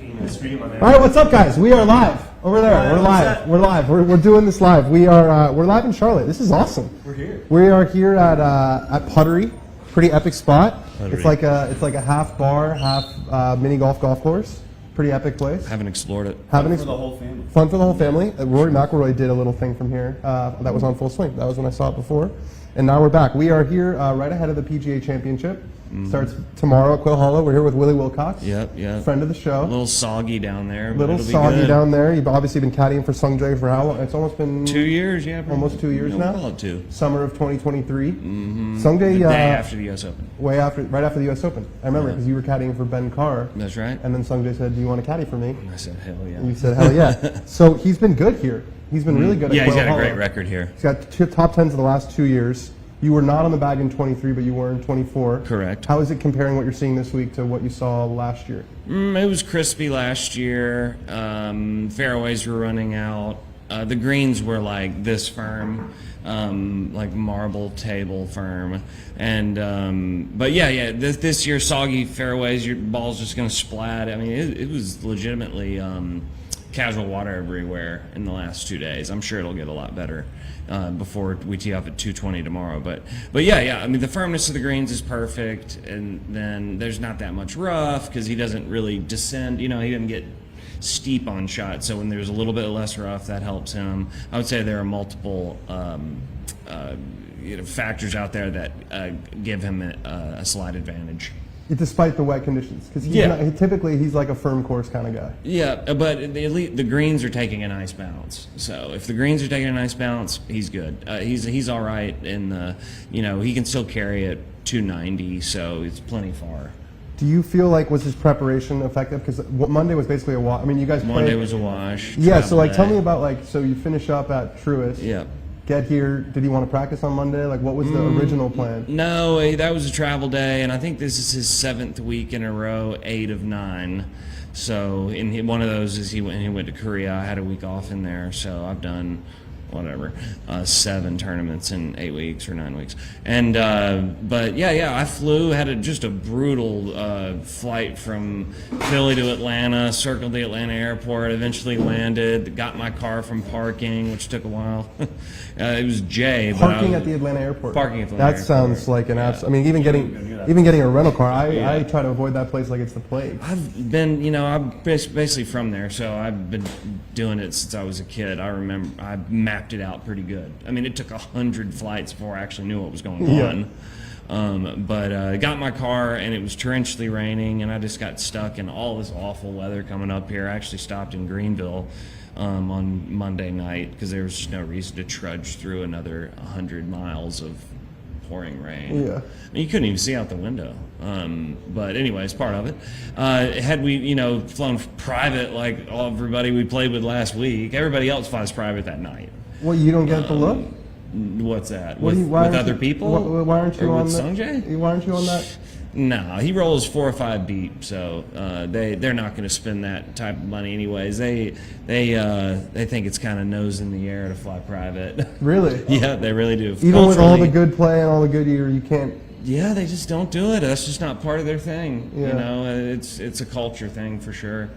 All right, what's up, guys? We are live over there. We're live. We're live. We're doing this live. We're live in Charlotte. This is awesome. We're here. We are here at Puttery. Pretty epic spot. Puttery. It's like a half bar, half mini golf course. Pretty epic place. Haven't explored it. Fun for the whole family. Fun for the whole family. Rory McIlroy did a little thing from here that was on full swing. That was when I saw it before. And now we're back. We are here right ahead of the PGA Championship. Starts tomorrow at Quail Hollow. We're here with Willie Wilcox. Yep. Friend of the show. A little soggy down there. Down there. You've obviously been caddying for Sungjae for how long? It's almost been 2 years, yeah. Almost 2 years now. Call it 2. Summer of 2023. Sungjae, the day after the U.S. Open. Right after the U.S. Open. I remember because you were caddying for Ben Carr. That's right. And then Sungjae said, "Do you want to caddy for me?" And I said, "Hell yeah." And you said, "Hell yeah." So he's been good here. He's been really good. Yeah, at he's Quail got a Hollow. great record here. He's got 2 top 10s in the last 2 years. You were not on the bag in 23, but you were in 24. Correct. How is it comparing what you're seeing this week to what you saw last year? It was crispy last year. Fairways were running out. The greens were like this firm, like marble table firm. And but yeah. This year, soggy fairways. Your ball's just going to splat. I mean, it was legitimately casual water everywhere in the last 2 days. I'm sure it'll get a lot better before we tee off at 2:20 tomorrow. But yeah. I mean, the firmness of the greens is perfect, and then there's not that much rough because he doesn't really descend. You know, he doesn't get steep on shots. So when there's a little bit less rough, that helps him. I would say there are multiple factors out there that give him a slight advantage. Despite the wet conditions, because typically he's like a firm course kind of guy. Yeah, but the greens are taking a nice bounce. So if the greens are taking a nice bounce, he's good. He's all right, and he can still carry it 290, so it's plenty far. Do you feel like was his preparation effective? Because Monday was basically a wash. I mean, you guys. Monday was a wash. Yeah, so tell me about so you finish up at Truist. Yeah. Get here. Did he want to practice on Monday? Like, what was the original plan? No, that was a travel day, and I think this is his 7th week in a row, 8 of 9. So, one of those is he went to Korea. I had a week off in there, so I've done 7 tournaments in 8 weeks or 9 weeks. And but yeah, I flew, had just a brutal flight from Philly to Atlanta, circled the Atlanta airport, eventually landed, got my car from parking, which took a while. It was Jay. Parking at the Atlanta airport. Parking at the Atlanta airport. Sounds like an absolute. I mean, even getting a rental car, I try to avoid that place like it's the plague. I've been, I'm basically from there, so I've been doing it since I was a kid. I remember I mapped it out pretty good. I mean, it took 100 flights before I actually knew what was going on. But got my car, and it was torrentially raining, and I just got stuck in all this awful weather coming up here. I actually stopped in Greenville on Monday night because there was just no reason to trudge through another 100 miles of pouring rain. Yeah. I mean, you couldn't even see out the window. But anyways, part of it. Had we, flown private like everybody we played with last week, everybody else flies private that night. Well, you don't get the look? What's that? With other people? Why aren't you on Sungjae? Why aren't you on that? No, he rolls 4 or 5 beep, so they're not going to spend that type of money anyways. They think it's kind of nose in the air to fly private. Really? Yeah, they really do. Even with all the good play and all the good year, you can't. Yeah, they just don't do it. That's just not part of their thing. Yeah. It's a culture thing for sure.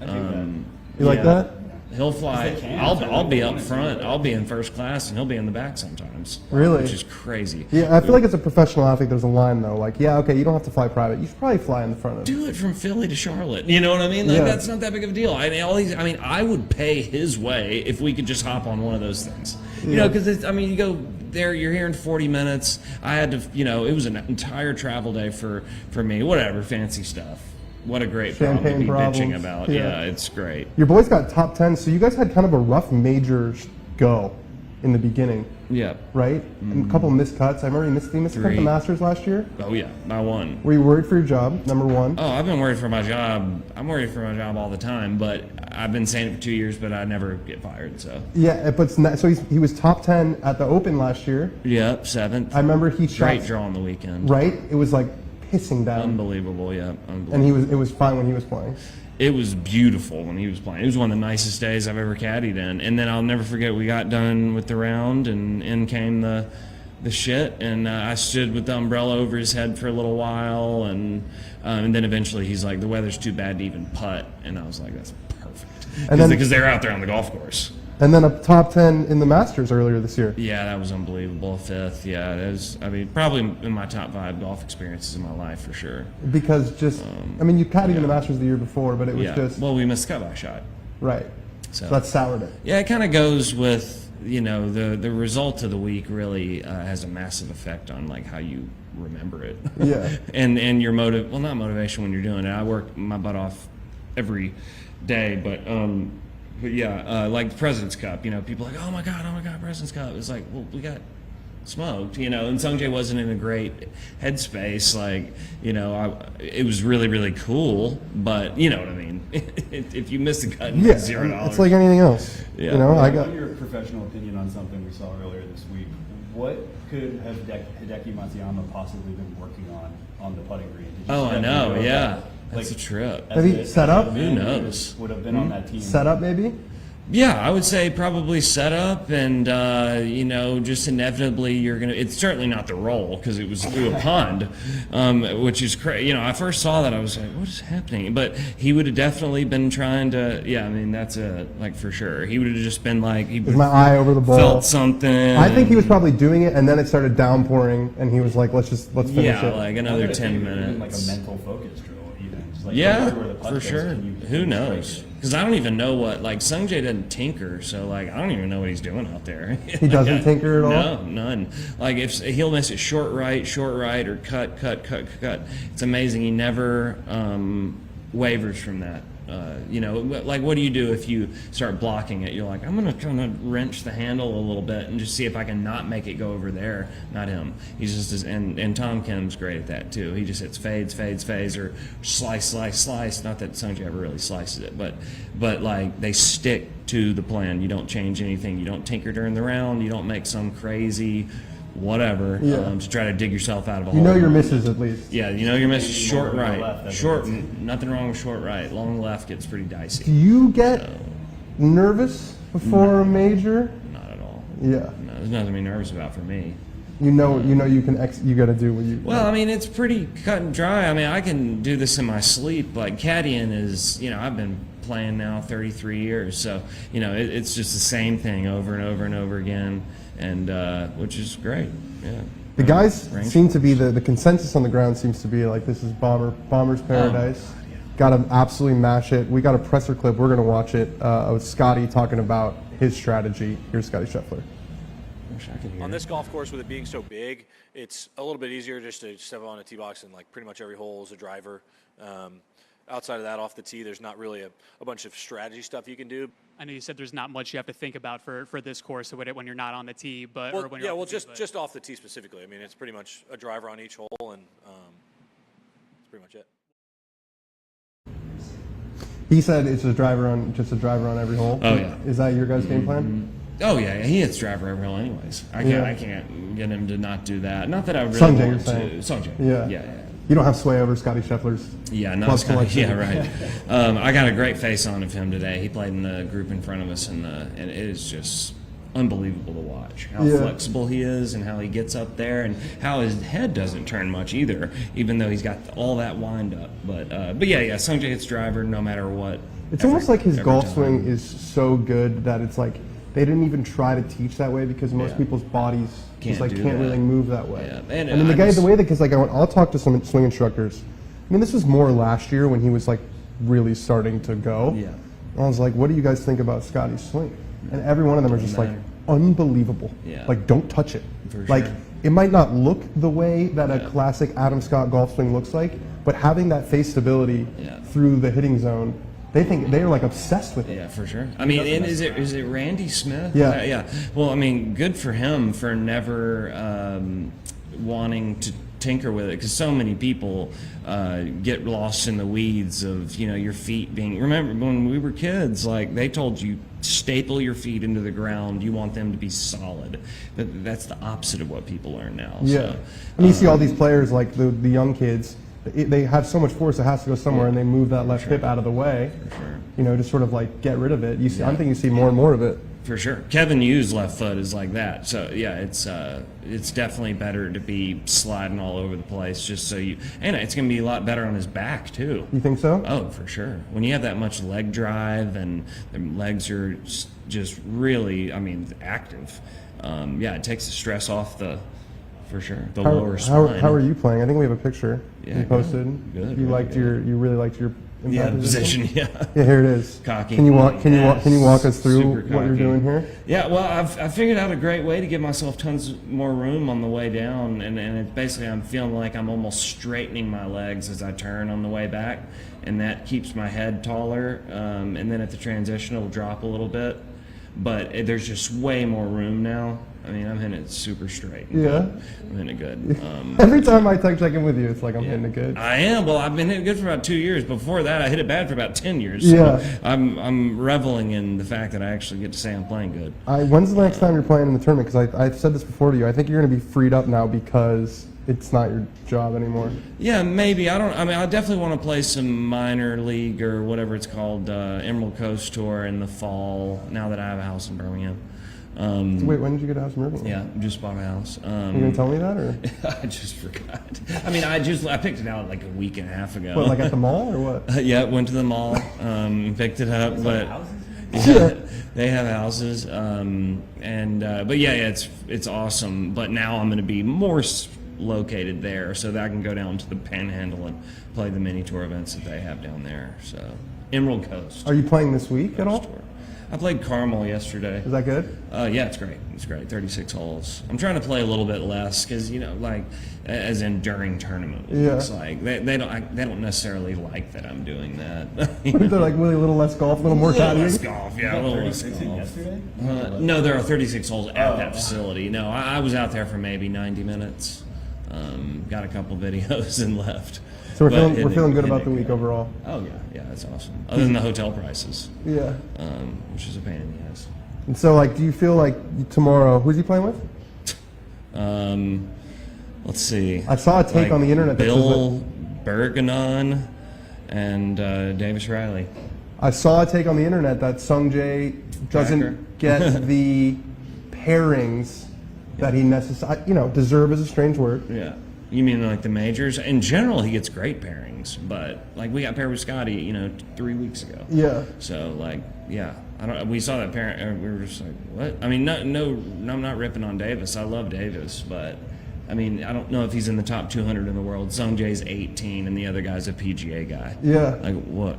You like that? He'll fly. I'll be up front. I'll be in first class, and he'll be in the back sometimes. Really? Which is crazy. Yeah, I feel like as a professional athlete, there's a line though. Like, yeah, okay, you don't have to fly private. You should probably fly in the front of it. Do it from Philly to Charlotte. You know what I mean? Like, that's not that big of a deal. I would pay his way if we could just hop on one of those things. You know, because you go there, you're here in 40 minutes. I had to, it was an entire travel day for me. Whatever, fancy stuff. What a great problem to be bitching about. Yeah, it's great. Your boys got top 10, so you guys had kind of a rough majors go in the beginning. Yeah. Right? And a couple of missed cuts. I remember you missed cut the Masters last year. Oh, yeah. I won. Were you worried for your job, number one? Oh, I've been worried for my job. I'm worried for my job all the time, but I've been saying it for 2 years, but I never get fired, so. Yeah, but so he was top 10 at the Open last year. Yep, 7th. I remember he shot. Great draw on the weekend. Right? It was like pissing down. Unbelievable, yeah. Unbelievable. And it was fine when he was playing. It was beautiful when he was playing. It was one of the nicest days I've ever caddied in. And then I'll never forget, we got done with the round, and in came the the shit, and I stood with the umbrella over his head for a little while, and then eventually he's like, the weather's too bad to even putt, and I was like, that's perfect, because they're out there on the golf course. And then a top 10 in the Masters earlier this year. Yeah, that was unbelievable. 5th, yeah, it was. I mean, probably in my top 5 golf experiences in my life for sure. Because just, I mean, you caddied in the Masters the year before, but it was just. Well, we missed the cut-by shot. Right. So that soured it. Yeah, it kind of goes with, you know, the result of the week really has a massive effect on like how you remember it. Yeah. and your well, not motivation when you're doing it. I work my butt off every day, but yeah, like the President's Cup, you know, people are like, oh my God, President's Cup. It's like, well, we got smoked, you know, and Sungjae wasn't in a great headspace. Like, you know, it was really, really cool, but you know what I mean. If you miss the cut, you get $0. It's like anything else. Yeah. You know, I got your professional opinion on something we saw earlier this week. What could have Hideki Matsuyama possibly been working on the putting green? I know, yeah. That's a trip. Maybe set up? Who knows? Would have been on that team. Set up, maybe? Yeah, I would say probably set up, and you know, just inevitably you're gonna. It's certainly not the roll because it was through a pond, which is crazy. You know, I first saw that I was like, "What is happening?" But he would have definitely been trying to. Yeah, I mean that's like for sure. He would have just been like, he with my eye over the ball, felt something. I think he was probably doing it, and then it started downpouring, and he was like, "Let's finish it." Yeah, like another 10 minutes. Like a mental focus drill, even. Just like yeah, where the putt for goes, sure. Who knows? Because I don't even know what, like, Sungjae doesn't tinker, so, like, I don't even know what he's doing out there. He doesn't tinker at all? No, none. Like, if he'll miss it short right, or cut. It's amazing. He never wavers from that. You know, like, what do you do if you start blocking it? You're like, I'm going to kind of wrench the handle a little bit and just see if I can not make it go over there. Not him. He's just, and Tom Kim's great at that, too. He just hits fades, or slice. Not that Sungjae ever really slices it, but like, they stick to the plan. You don't change anything. You don't tinker during the round. You don't make some crazy whatever to try to dig yourself out of a hole. You know your misses at least. Yeah, you know your misses. Short right. Nothing wrong with short right. Long left gets pretty dicey. Do you get nervous before a major? Not at all. Yeah. No, there's nothing to be nervous about for me. You know you can you got to do what you. Well, I mean, it's pretty cut and dry. I mean, I can do this in my sleep. Like caddying is, you know, I've been playing now 33 years, so you know it's just the same thing over and over and over again. And which is great. Yeah. The guys seem to be the consensus on the ground seems to be like this is Bomber's paradise. Oh, yeah. Got to absolutely mash it. We got a presser clip. We're going to watch it of Scotty talking about his strategy. Here's Scotty Scheffler. On this golf course, with it being so big, it's a little bit easier just to step on a tee box and like pretty much every hole is a driver. Outside of that, off the tee, there's not really a bunch of strategy stuff you can do. I know you said there's not much you have to think about for this course when you're not on the tee, but Well, or when you're just off the tee specifically. I mean, it's pretty much a driver on each hole, and that's pretty much it. He said it's just a driver on every hole. Oh yeah. Is that your guys' game plan? Oh yeah, he hits driver every hole anyways. I can't get him to not do that. Not that I really Sungjae, want you're to. saying? Sungjae. Yeah. You don't have sway over Scotty Scheffler's. Yeah, not plus Scotty. collection. Yeah, right. I got a great face on of him today. He played in the group in front of us, and it is just unbelievable to watch how flexible he is and how he gets up there and how his head doesn't turn much either, even though he's got all that wind up. But yeah, Sungjae hits driver no matter what. It's almost like his golf swing is so good that it's like they didn't even try to teach that way because most people's bodies can't really move that way. Yeah. And then the way that, because like I'll talk to some swing instructors. I mean, this was more last year when he was like really starting to go. Yeah. And I was like, what do you guys think about Scotty's swing? And every one of them are just like unbelievable. Yeah. Like don't touch it. For like sure. it might not look the way that a classic Adam Scott golf swing looks like, but having that face stability through the hitting zone. They're like obsessed with it. Yeah, for sure. I mean, and is it Randy Smith? Yeah. Yeah. Well, I mean, good for him for never wanting to tinker with it, because so many people get lost in the weeds of your feet being. Remember when we were kids, like they told you staple your feet into the ground. You want them to be solid. But that's the opposite of what people learn now. Yeah. So, and you see all these players like the young kids. They have so much force it has to go somewhere, and they move that left hip out of the way. For sure. To sort of like get rid of it. You see, I think you see more and more of it. For sure. Kevin Yu's left foot is like that. So yeah, it's definitely better to be sliding all over the place just so you, and it's going to be a lot better on his back too. You think so? Oh, for sure. When you have that much leg drive and the legs are just really, I mean, active. Yeah, it takes the stress off the, for sure, the lower spine. How are you playing? I think we have a picture you posted. Good. You really liked your impact position. Yeah. Yeah, here it is. Cocky. Can you walk us through Super what you're cocky. doing here? Yeah, well, I figured out a great way to give myself tons more room on the way down, and it basically I'm feeling like I'm almost straightening my legs as I turn on the way back, and that keeps my head taller, and then at the transition it'll drop a little bit, but there's just way more room now. I mean, I'm hitting it super straight. Yeah. I'm hitting it good. Every time I check in with you, it's like I'm hitting it good. I am. Well, I've been hitting good for about 2 years. Before that, I hit it bad for about 10 years. So Yeah. I'm reveling in the fact that I actually get to say I'm playing good. When's the next time you're playing in the tournament? Because I've said this before to you. I think you're going to be freed up now because it's not your job anymore. Yeah, maybe. I mean, I definitely want to play some minor league or whatever it's called, Emerald Coast Tour in the fall, now that I have a house in Birmingham. Wait, when did you get a house in Birmingham? Yeah, just bought a house. You going to tell me that? Or I just forgot. I mean, I picked it out like a week and a half ago. what, like at the mall or what? Yeah, went to the mall, picked it up, but Yeah. they have houses, but yeah, it's awesome. But now I'm going to be more located there, so that I can go down to the Panhandle and play the mini tour events that they have down there. So Emerald Coast. Are you playing this week at all? Tour. I played Carmel yesterday. Is that good? Yeah, it's great. It's great. 36 holes. I'm trying to play a little bit less because like, as in during tournament weeks, like they don't necessarily like that I'm doing that. They're like really a little less golf, a little more caddying. Less golf, yeah, a little less golf. Yesterday? No, there are 36 holes at that facility. No, I was out there for maybe 90 minutes. Got a couple videos and left. So we're feeling good about the week overall. Oh yeah, that's awesome. Other than the hotel prices, Yeah. which is a pain in the ass. And so, like, do you feel like tomorrow? Who's he playing with? Let's see. I saw a take on the internet that says Bill Bergenon and Davis Riley. I saw a take on the internet that Sungjae Tracker. doesn't get the pairings that he necessarily, deserve is a strange word. Yeah. You mean like the majors? In general, he gets great pairings, but like we got paired with Scotty, 3 weeks ago. Yeah. So like, yeah, we saw that pairing, and we were just like, what? I mean, no, I'm not ripping on Davis. I love Davis, but I mean, I don't know if he's in the top 200 in the world. Sungjae's 18, and the other guy's a PGA guy. Yeah. Like what?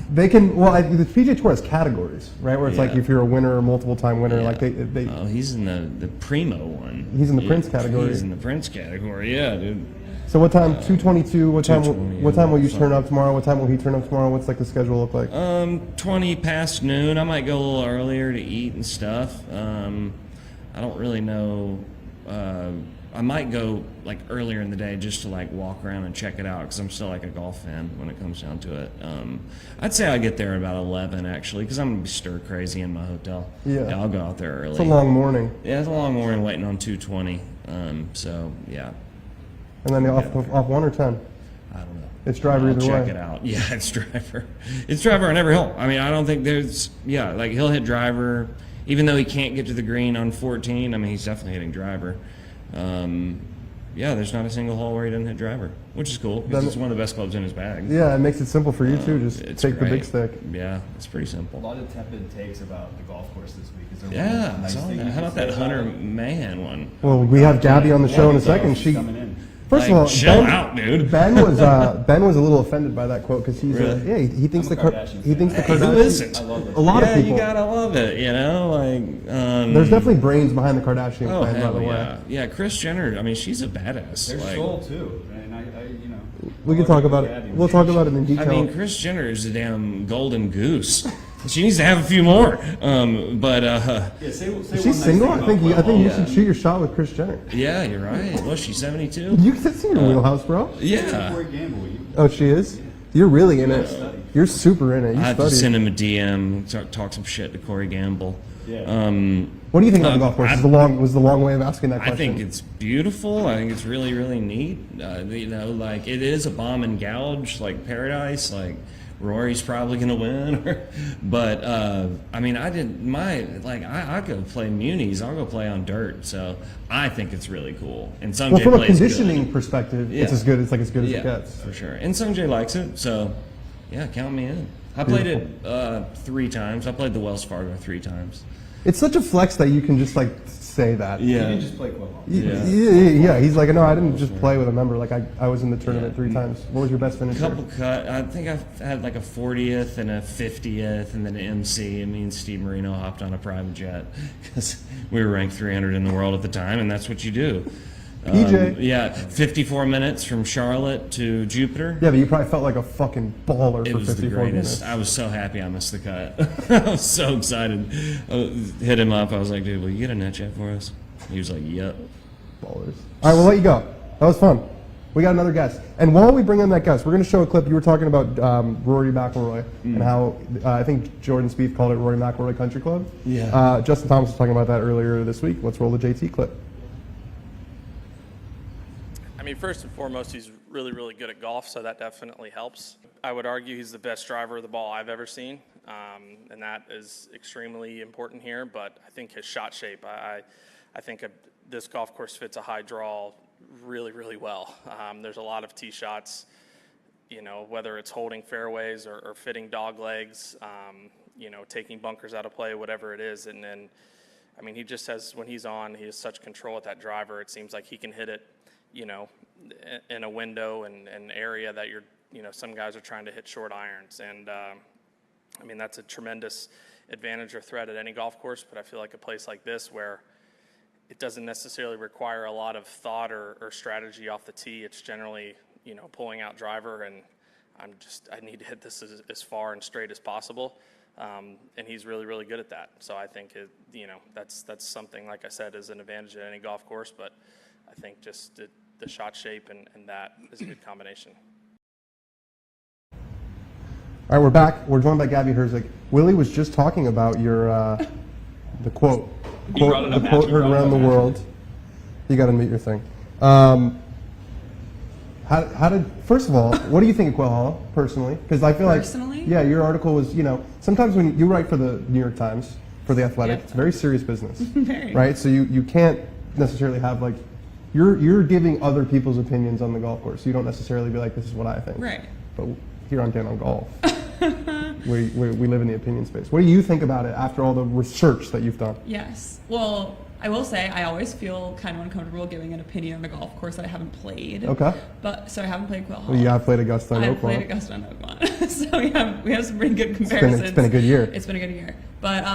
They can. Well, the PGA Tour has categories, right? Where it's like Yeah. if you're a winner or multiple time winner, Yeah. like they. Oh, he's in the primo one. He's in the Prince category. He's in the Prince category. Yeah, dude. So what time? 2:22. What time? 2:20, What time will you yeah, turn up tomorrow? What time will he turn up tomorrow? What's like the schedule look like? 20 past noon. I might go a little earlier to eat and stuff. I don't really know. I might go like earlier in the day just to like walk around and check it out because I'm still like a golf fan when it comes down to it. I'd say I get there about 11 actually because I'm gonna be stir crazy in my hotel. Yeah. I'll go out there early. It's a long morning. Yeah, it's a long morning waiting on 220. So yeah, And then off 1 or 10. I don't know. It's driver I'll either check way. it out. Yeah, it's driver. It's driver on every hole. I mean, I don't think there's, like he'll hit driver, even though he can't get to the green on 14. I mean, he's definitely hitting driver. There's not a single hole where he doesn't hit driver, which is cool because it's one of the best clubs in his bag. Yeah, it makes it simple for you too. Just It's take the big great. stick. Yeah, it's pretty A simple. lot of tepid takes about the golf course this week. Is there Yeah, one nice I saw thing that. you How can about say that Hunter it? Mahan one? Well, we have Gabby on the show in a Yeah, second. she's She coming in. first of Like, all, chill out, dude. Ben was a little offended by that quote because he's Really? he thinks I'm the a Kardashian he thinks the Hey, Kardashians. who isn't? I love it. A lot of Yeah, people. you gotta love it. There's definitely brains behind the Kardashian Oh, clan, by hell the way. yeah. Yeah, Kris Jenner, I mean, she's a badass. There's Like, Soul too, and I We can talk about it. We'll talk about it in detail. I mean, Kris Jenner is a damn golden goose. She needs to have a few more. Yeah, say Is one she nice single? thing I think about Quail you Hollow. should shoot your shot with Kris Jenner. Yeah, you're right. Was she 72? You can see your wheelhouse, bro. Yeah. Corey Gamble, Oh, she is. You're really in it. study. You're super in it. You I have to study. send him a DM, talk some shit to Corey Gamble. Yeah. What do you think about the golf course? Was the long way of asking that I question. think it's beautiful. I think it's really, really neat. Like it is a bomb and gouge, like paradise. Like Rory's probably going to win. But, I mean, I go play munis. I'll go play on dirt. So I think it's really cool. And Sungjae Well, from a plays conditioning good. perspective, Yeah. it's as good as it Yeah, gets. for sure. And Sungjae likes it. So, yeah, count me in. I played it 3 times. I played the Wells Fargo 3 times. It's such a flex that you can just like say that. You Yeah. didn't just play Quail Hollow. Yeah. He's like, no, I didn't just play with a member. Like I was in the tournament 3 times. What was your best finish? Couple cut. I think I had like a 40th and a 50th, and then an MC. And me and Steve Marino hopped on a private jet because we were ranked 300 in the world at the time, and that's what you do. PJ. Yeah, 54 minutes from Charlotte to Jupiter. Yeah, but you probably felt like a fucking baller It for was the 54 greatest. minutes. I was so happy I missed the cut. I was so excited. I hit him up. I was like, dude, will you get a net jet for us? He was like, yep. Ballers. All right, we'll let you go. That was fun. We got another guest. And while we bring in that guest, we're going to show a clip. You were talking about Rory McIlroy and how I think Jordan Spieth called it Rory McIlroy Country Club. Yeah. Justin Thomas was talking about that earlier this week. Let's roll the JT clip. I mean, first and foremost, he's really, really good at golf, so that definitely helps. I would argue he's the best driver of the ball I've ever seen, and that is extremely important here. But I think his shot shape, I think this golf course fits a high draw really, really well. There's a lot of tee shots, you know, whether it's holding fairways or fitting dog legs, you know, taking bunkers out of play, whatever it is. And then, I mean, he just has, when he's on, he has such control at that driver. It seems like he can hit it, you know, in a window and an area that you know, some guys are trying to hit short irons. And, I mean, that's a tremendous advantage or threat at any golf course, but I feel like a place like this where it doesn't necessarily require a lot of thought or strategy off the tee. It's generally, you know, pulling out driver, and I need to hit this as far and straight as possible. And he's really, really good at that. So I think, you know, that's something, like I said, is an advantage at any golf course, but I think just the shot shape and that is a good combination. All right, we're back. We're joined by Gabby Herzig. Willie was just talking about your the quote heard around the world. You got to meet your thing. How did, first of all, what do you think of Quail Hollow personally? Because I feel Personally? like, yeah, your article was, you know, sometimes when you write for the New York Times, for The Athletic, Yeah. it's very serious business, Very. right? So you can't necessarily have like, you're giving other people's opinions on the golf course. You don't necessarily be like, this is what I think. Right. But here on Dan on Golf, we live in the opinion space. What do you think about it after all the research that you've done? Yes. Well, I will say I always feel kind of uncomfortable giving an opinion on a golf course that I haven't played. Okay. But so I haven't played Quail Hollow. Well, yeah, I've played Augusta and I've Oakmont. played Augusta and Oakmont. So we have some pretty good comparisons. It's been a good year. It's been a good year. But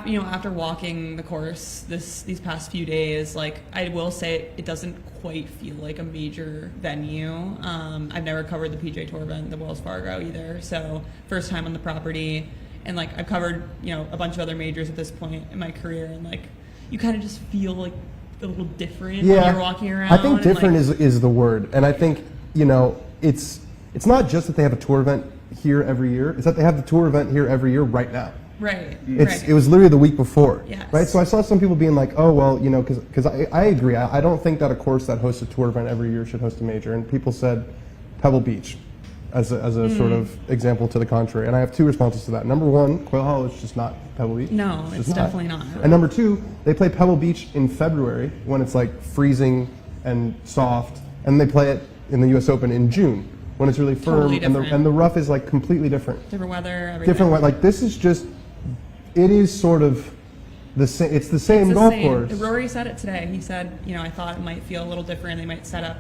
you know, after walking the course these past few days, like I will say it doesn't quite feel like a major venue. I've never covered the PGA Tour event, the Wells Fargo either. So first time on the property. And like I've covered, you know, a bunch of other majors at this point in my career, and like you kind of just feel like a little different when you're walking around. I think and, different like, is the word, and I think, you know, it's not just that they have a tour event here every year; it's that they have the tour event here every year right now. right. It was literally the week before, Yes. right? So I saw some people being like, "Oh, well, you know," because I agree. I don't think that a course that hosts a tour event every year should host a major. And people said Pebble Beach as a sort of example to the contrary. And I have 2 responses to that. Number 1, Quail Hollow is just not Pebble Beach. No, just it's definitely not. And number 2, they play Pebble Beach in February when it's like freezing and soft, and they play it in the U.S. Open in June when it's really firm Totally different. and the rough is like completely different. Different weather, everything. Different way. Like this is just, it is sort of the same. It's the same It's the golf same. course. Rory said it today. He said, you know, I thought it might feel a little different. They might set up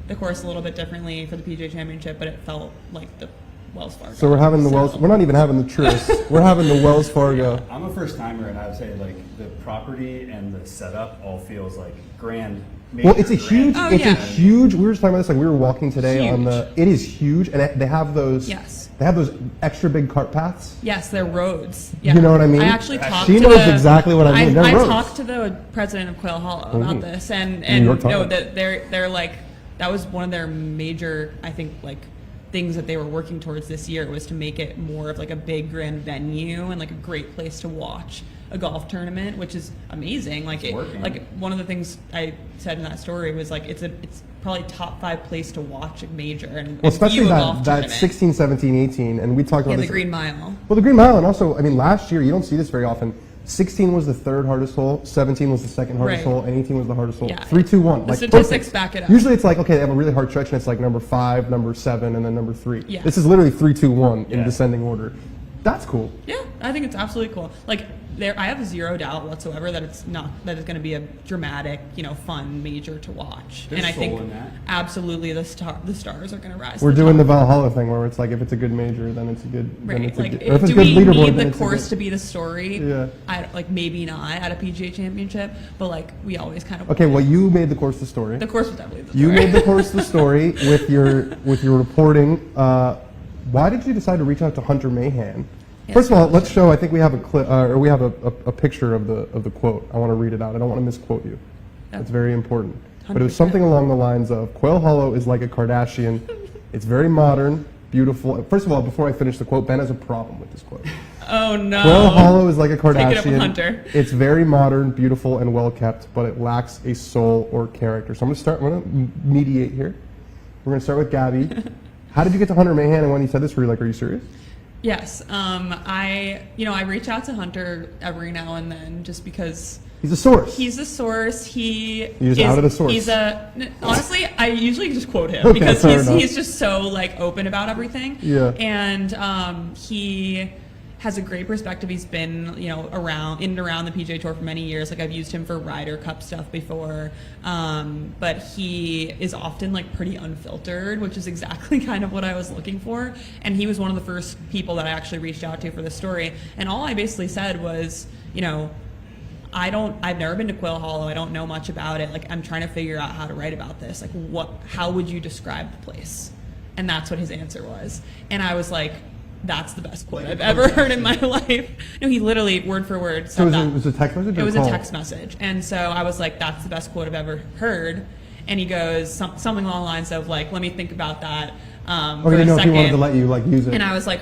the course a little bit differently for the PGA Championship, but it felt like the Wells Fargo. So we're having the Wells. We're not even having the Truist. We're having the Wells Fargo. I'm a first timer, and I would say like the property and the setup all feels like grand. Well, it's a huge. Oh, it's a yeah. huge. We were just talking about this. Like we were walking today on Huge. the. It is huge, and they have those. Yes. They have those extra big cart paths. Yes, they're roads. Yeah. You know what I mean? I actually talked She to knows exactly what I mean. They're I roads. talked to the president of Quail Hollow about this, and New York no, Times. that they're like, that was one of their major, I think, like things that they were working towards this year was to make it more of like a big grand venue and like a great place to watch a golf tournament, which is amazing. Like working. like one of the things I said in that story was like it's probably top 5 place to watch a major and Well, especially view a golf that tournament. 16, 17, 18, and we talked about Yeah, this. the Green Mile. Well, the Green Mile, and also, I mean, last year, you don't see this very often. 16 was the 3rd hardest hole, 17 was the 2nd hardest Right. hole, and 18 was the hardest hole. Yeah. 3, 2, 1. The Like, statistics perfect. back it up. Usually it's like, okay, they have a really hard stretch, and it's like number 5, number 7, and then number 3. Yeah. This is literally 3, 2, 1 in Yeah. descending order. That's cool. Yeah, I think it's absolutely cool. Like, I have zero doubt whatsoever that it's going to be a dramatic, fun major to watch. There's and I soul think in that. absolutely the stars are going to rise. We're to the doing the top. Valhalla thing where it's like, if it's a good major, then it's a good. Then Right, it's a like, good, or if it's do a good we leaderboard, need then the it's a course good- to be the story? Yeah. Maybe not at a PGA Championship, but like we always kind of. Okay, well, you made the course the story. The course was definitely the story. You made the course the story with your reporting. Why did you decide to reach out to Hunter Mahan? Yeah, First of all, let's show. I think we have a clip, or we have a picture of the quote. I want to read it out. I don't want to misquote you. That's very important. But it was 100%. something along the lines of, "Quail Hollow is like a Kardashian. It's very modern, beautiful." First of all, before I finish the quote, Ben has a problem with this quote. Oh no. Quail Hollow is like a Kardashian. Take it up with Hunter. It's very modern, beautiful, and well kept, but it lacks a soul or character. So I'm going to mediate here. We're going to start with Gabby. How did you get to Hunter Mahan? And when he said this, were you like, "Are you serious?" Yes. I reach out to Hunter every now and then just because He's a source. he's a source. You just outed a source. Honestly, I usually just quote him Okay, because fair enough. he's just so like open about everything. Yeah. And he has a great perspective. He's been, around in and around the PGA Tour for many years. Like I've used him for Ryder Cup stuff before. But he is often like pretty unfiltered, which is exactly kind of what I was looking for. And he was one of the first people that I actually reached out to for this story. And all I basically said was, I've never been to Quail Hollow. I don't know much about it. Like I'm trying to figure out how to write about this. Like how would you describe the place? And that's what his answer was. And I was like, that's the best quote I've ever heard in my life. No, he literally word for word said So that. it was a text message? It was a text message. And so I was like, that's the best quote I've ever heard. And he goes something along the lines of like, let me think about that Or for you a didn't know if he second. wanted to let you like use it. And I was like,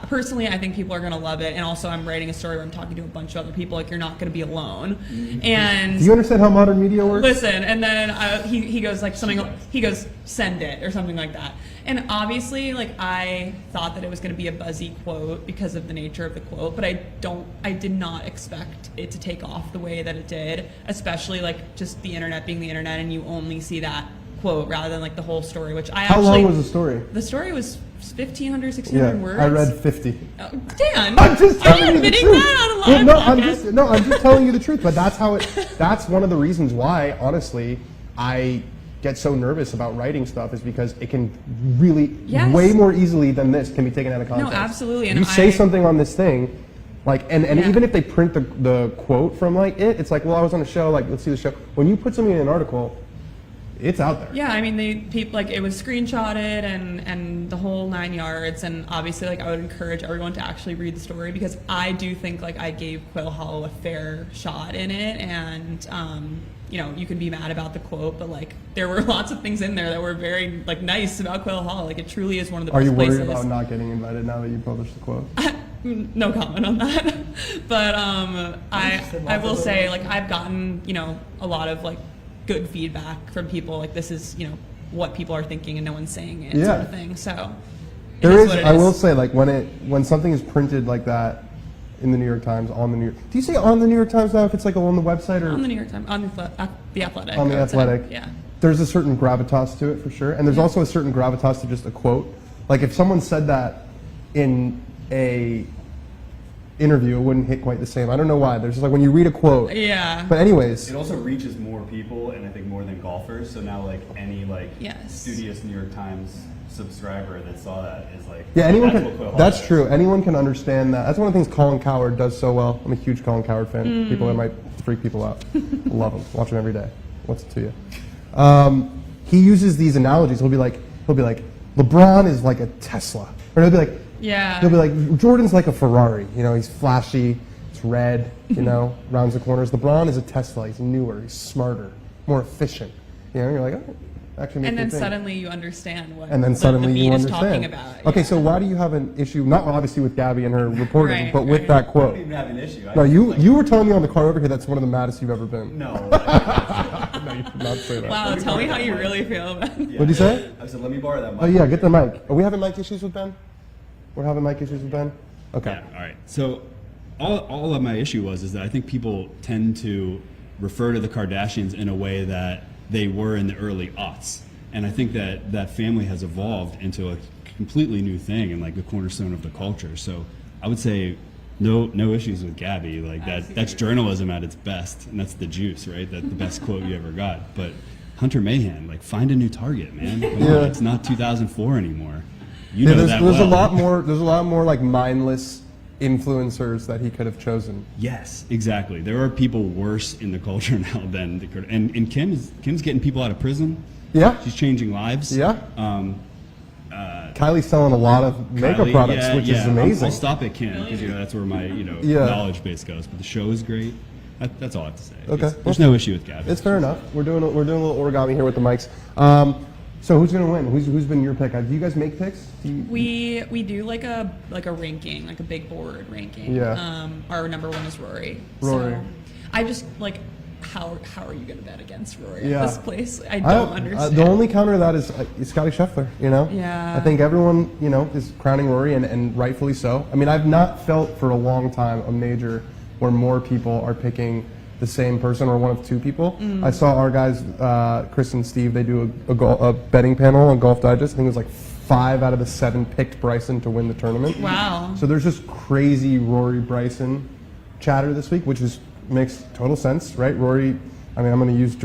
personally, I think people are going to love it. And also I'm writing a story where I'm talking to a bunch of other people. Like, you're not going to be alone. And Do you understand how modern media works? listen, and then he goes like something, he goes, send it or something like that. And obviously, like I thought that it was going to be a buzzy quote because of the nature of the quote, but I did not expect it to take off the way that it did, especially like just the internet being the internet and you only see that quote rather than like the whole story, which How long was the story? The story was 1,500, 1,600 words. I read 50. Oh, Dan, I'm just are you telling you the admitting truth. that on a Well, live podcast? I'm just telling you the truth. But that's how it. That's one of the reasons why, honestly, I get so nervous about writing stuff is because it can really Yes. way more easily than this can be taken out of context. absolutely, If and you say I- something on this thing, like, and Yeah. even if they print the quote from like it's like, well, I was on a show, like, let's see the show. When you put something in an article, it's out there. Yeah, I mean, it was screenshotted and the whole 9 yards. And obviously, like, I would encourage everyone to actually read the story because I do think like I gave Quail Hollow a fair shot in it. And you can be mad about the quote, but like there were lots of things in there that were very like nice about Quail Hollow. Like it truly is one of the Are best you worried places. about not getting invited now that you published the quote? No comment on that. But I will say like I've gotten a lot of like good feedback from people. Like this is what people are thinking and no one's saying it sort of thing. So it There is. what it I will is. say, like when something is printed like that in the New York Times, on the New York. Do you say on the New York Times now if it's like on the website or On the New York Times, on the Athletic. on the I would say. Athletic? Yeah. There's a certain gravitas to it for sure, and there's also a certain gravitas to just a quote. Like if someone said that in a interview, it wouldn't hit quite the same. I don't know why. There's just like when you read a quote. Yeah. But anyways, It also reaches more people, and I think more than golfers. So now, like any like Yes. studious New York Times subscriber that saw that is like, yeah, anyone that's what can. Quail Hollow That's is. true. Anyone can understand that. That's one of the things Colin Cowherd does so well. I'm a huge Colin Cowherd fan. People that might freak people out. Love him. Watch him every day. What's it to you? He uses these analogies. He'll be like, LeBron is like a Tesla, or he'll be like, Yeah. he'll be like, Jordan's like a Ferrari. He's flashy. It's red. Rounds the corners. LeBron is a Tesla. He's newer. He's smarter, more efficient. You're like, oh, actually makes And me then think. suddenly you understand what And then the suddenly beat you is understand. talking about. Okay, Yeah. so why do you have an issue, not obviously with Gabby and her reporting, Right, but with right. that I don't quote? even have an issue. No, you Like, you were telling me on the car over here that's one of the maddest you've ever been. No. No, you did not say that. Wow, tell me how you really feel about it. Yeah. What'd you say? I said, let me borrow that mic. Oh yeah, get the mic. Are we having mic issues with Ben? We're having mic issues with Ben? Okay. Yeah, all right. So all of my issue is that I think people tend to refer to the Kardashians in a way that they were in the early aughts. And I think that that family has evolved into a completely new thing and like the cornerstone of the culture. So I would say no issues with Gabby. Like that's journalism at its best, and that's the juice, right? That's the best quote you ever got. But Hunter Mahan, like find a new target, man. Come on, it's not 2004 anymore. You know that there's well. a lot more like mindless influencers that he could have chosen. Yes, exactly. There are people worse in the culture now than the and Kim's getting people out of prison. Yeah. She's changing lives. Yeah. Kylie's selling a lot of makeup Kylie, products, which is amazing. I'll stop at Kim because that's where my Yeah. knowledge base goes. But the show is great. That's all I have to say. Okay. There's no issue with Gabby. It's fair enough. We're doing a little origami here with the mics. So who's gonna win? Who's been your pick? Do you guys make picks? We do like a ranking, like a big board ranking. Yeah. Our number one is Rory. Rory. So I just like how are you going to bet against Rory Yeah. at this place? I don't understand. The only counter to that is Scotty Scheffler. You know. Yeah. I think everyone is crowning Rory and rightfully so. I mean, I've not felt for a long time a major where more people are picking the same person or one of two people. I saw our guys, Chris and Steve, they do a betting panel on Golf Digest. I think it was like 5 out of the 7 picked Bryson to win the tournament. Wow. So there's just crazy Rory Bryson chatter this week, which makes total sense, right? Rory, I mean, I'm going to use,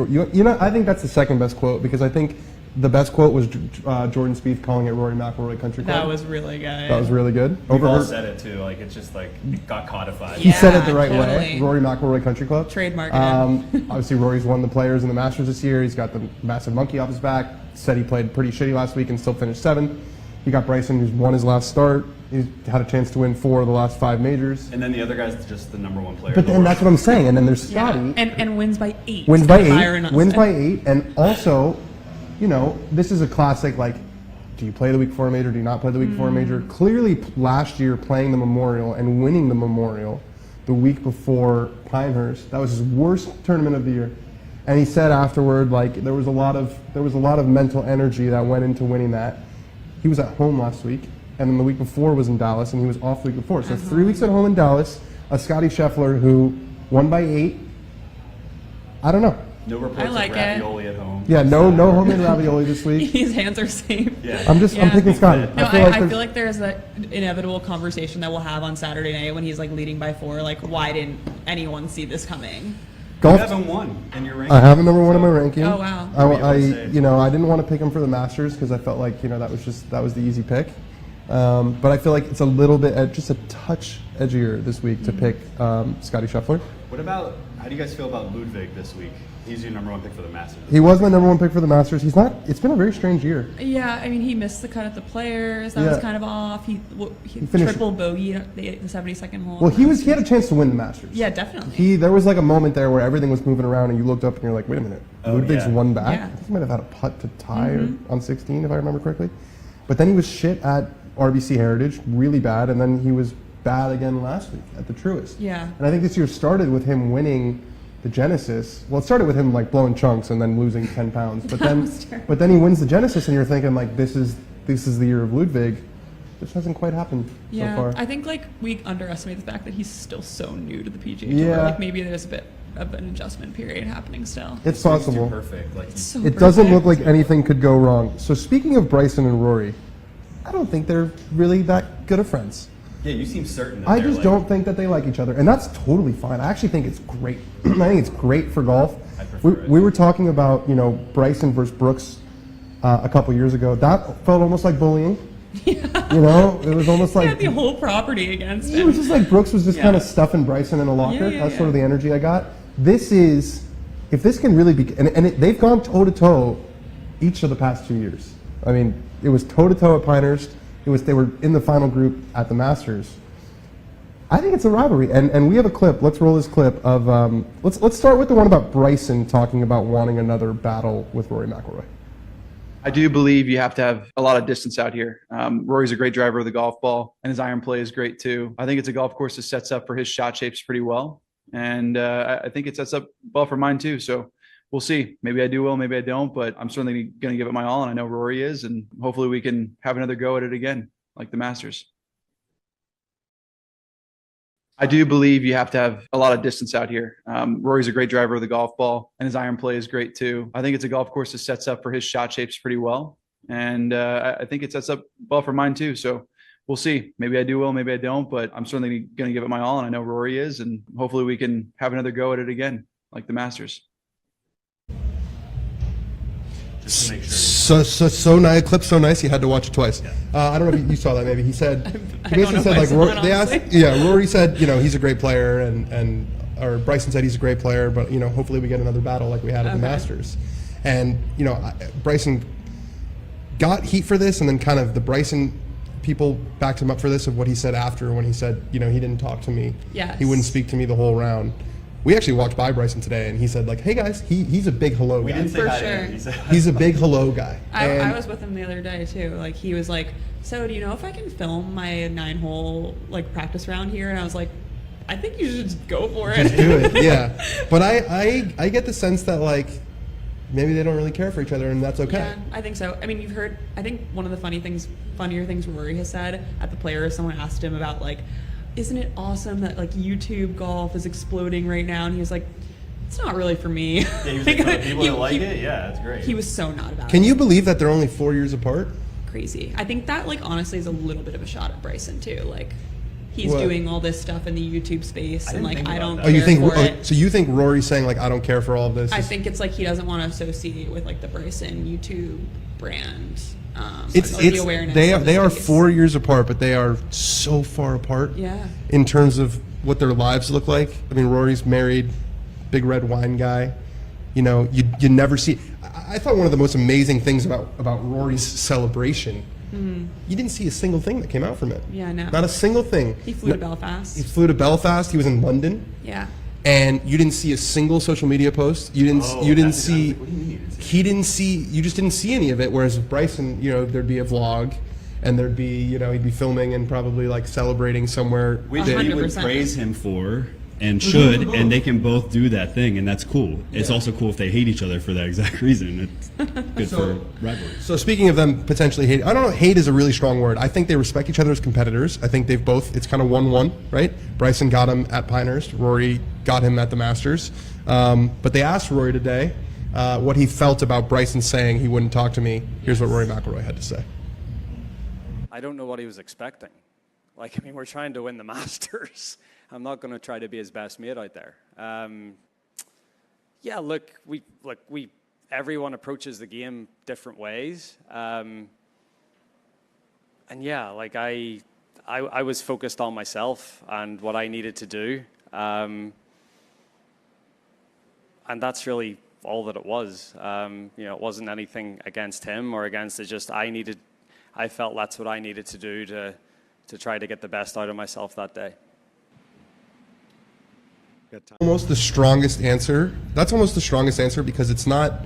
I think that's the second best quote because I think the best quote was Jordan Spieth calling it Rory McIlroy Country Club. That was really good. That was really good. We've all said it too. Like it's just like it got codified. He said it the Yeah, right way. totally. Rory McIlroy Country Club. Trademark it. Obviously, Rory's won the Players and the Masters this year. He's got the massive monkey off his back. Said he played pretty shitty last week and still finished 7th. You got Bryson, who's won his last start. He's had a chance to win 4 of the last 5 majors. And then the other guy's just the number 1 player. But then that's what I'm saying. And then there's Yeah. Scotty. And wins by 8. Wins by Byron 8. Wins Nelson. by 8. And also, this is a classic, like, do you play the week before a major? Do you not play the week before a major? Clearly, last year, playing the Memorial and winning the Memorial the week before Pinehurst, that was his worst tournament of the year. And he said afterward, like, there was a lot of mental energy that went into winning that. He was at home last week, and then the week before was in Dallas, and he was off the week before. So 3 weeks at home in Dallas, a Scotty Scheffler who won by 8. I don't know. No reports I like of it. ravioli at home. Yeah, no homemade ravioli this week. His hands are safe. Yeah. I'm Yeah. picking Scotty. No, I there's- feel like there's that inevitable conversation that we'll have on Saturday night when he's like leading by 4. Like, why didn't anyone see this coming? You golf. haven't won, and you're ranked. I have him number 1 in my ranking. Oh, wow. I didn't want to pick him for the Masters because I felt like that was the easy pick. But I feel like it's a little bit just a touch edgier this week to pick Scotty Scheffler. How do you guys feel about Ludwig this week? He's your number 1 pick for the Masters. He was my number 1 pick for the Masters. It's been a very strange year. Yeah, I mean, he missed the cut at the Players. That Yeah. was kind of off. He finished- triple bogey at the 72nd hole. Well, he had a chance to win the Masters. Yeah, definitely. There was like a moment there where everything was moving around and you looked up and you're like, wait a minute, Oh, Ludwig's yeah. one back. Yeah. I think he might have had a putt to tie on 16 if I remember correctly. But then he was shit at RBC Heritage, really bad, and then he was bad again last week at the Truist. Yeah. And I think this year started with him winning the Genesis. Well, it started with him like blowing chunks and then losing 10 pounds. But then, was terrible. but then he wins the Genesis, and you're thinking like, this is the year of Ludwig. This hasn't quite happened Yeah, so far. I think like we underestimate the fact that he's still so new to the PGA Yeah. Tour. Like maybe there's a bit of an adjustment period happening still. It's He's possible. too perfect. Like So It doesn't look perfect. like anything could go wrong. So speaking of Bryson and Rory, I don't think they're really that good of friends. yeah, you seem certain. That I they're, just like, don't think that they like each other, and that's totally fine. I actually think it's great. I think it's great for golf. I prefer it. We were talking about Bryson versus Brooks a couple years ago. That felt almost like bullying. It was almost He like had the whole property against it was him. just like Brooks was just Yeah. kind of stuffing Bryson in a locker. Yeah, That's yeah. sort of the energy I got. This is, if this can really be, they've gone toe to toe each of the past 2 years. I mean, it was toe to toe at Pinehurst. They were in the final group at the Masters. I think it's a rivalry, and we have a clip. Let's roll this clip of. Let's start with the one about Bryson talking about wanting another battle with Rory McIlroy. I do believe you have to have a lot of distance out here. Rory's a great driver of the golf ball, and his iron play is great too. I think it's a golf course that sets up for his shot shapes pretty well, and I think it sets up well for mine too. So we'll see. Maybe I do well, maybe I don't, but I'm certainly going to give it my all, and I know Rory is, and hopefully we can have another go at it again, like the Masters. I do believe you have to have a lot of distance out here. Rory's a great driver of the golf ball, and his iron play is great too. I think it's a golf course that sets up for his shot shapes pretty well, and I think it sets up well for mine too. So we'll see. Maybe I do well, maybe I don't, but I'm certainly going to give it my all, and I know Rory is, and hopefully we can have another go at it again, like the Masters. Just to make sure. So nice, clip so nice you had to watch it twice. I don't know if you saw that. Maybe he said he basically said like Rory, they asked, Rory said he's a great player or Bryson said he's a great player, but hopefully we get another battle like we had at the Masters, and Bryson got heat for this, and then kind of the Bryson people backed him up for this of what he said after when he said he didn't talk to me, he wouldn't speak to me the whole round. We actually walked by Bryson today, and he said, like, hey, guys, he's a big hello guy. We didn't say hi to him. He's a big hello guy. I was with him the other day, too. Like, he was like, so do you know if I can film my 9-hole, like, practice round here? And I was like, I think you should just go for it. Just do it, yeah. But I get the sense that, like, maybe they don't really care for each other, and that's okay. Yeah, I think so. I mean, you've heard, I think one of the funnier things Rory has said at the Players, someone asked him about, like, isn't it awesome that like YouTube golf is exploding right now? And he was like, it's not really for me. Yeah, he was like, for the people that like it, yeah, it's great. He was so not about it. Can you believe that they're only 4 years apart? Crazy. I think that like honestly is a little bit of a shot at Bryson too. Like he's doing all this stuff in the YouTube space, and like I don't care for it. So you think Rory's saying like I don't care for all of this? I think it's like he doesn't want to associate with like the Bryson YouTube brand. They are 4 years apart, but they are so far apart. Yeah. In terms of what their lives look like. I mean, Rory's married, big red wine guy. You never see. I thought one of the most amazing things about Rory's celebration. You didn't see a single thing that came out from it. Yeah, no. Not a single thing. He flew to Belfast. He flew to Belfast. He was in London. Yeah. And you didn't see a single social media post. You didn't see. What do you mean? He didn't see. You just didn't see any of it. Whereas with Bryson, there'd be a vlog, and there'd be, he'd be filming and probably like celebrating somewhere. Which he would praise him for and should, and they can both do that thing, and that's cool. It's also cool if they hate each other for that exact reason. It's good for rivalry. So speaking of them potentially hating, I don't know, hate is a really strong word. I think they respect each other as competitors. I think they've both, it's kind of 1-1, right? Bryson got him at Pinehurst. Rory got him at the Masters. But they asked Rory today what he felt about Bryson saying he wouldn't talk to me. Here's what Rory McIlroy had to say. I don't know what he was expecting. Like, I mean, we're trying to win the Masters. I'm not going to try to be his best mate out there. Yeah, look, everyone approaches the game different ways. And yeah, like I was focused on myself and what I needed to do. And that's really all that it was. It wasn't anything against him or against it. Just I felt that's what I needed to do to try to get the best out of myself that day. Almost the strongest answer. That's almost the strongest answer because it's not,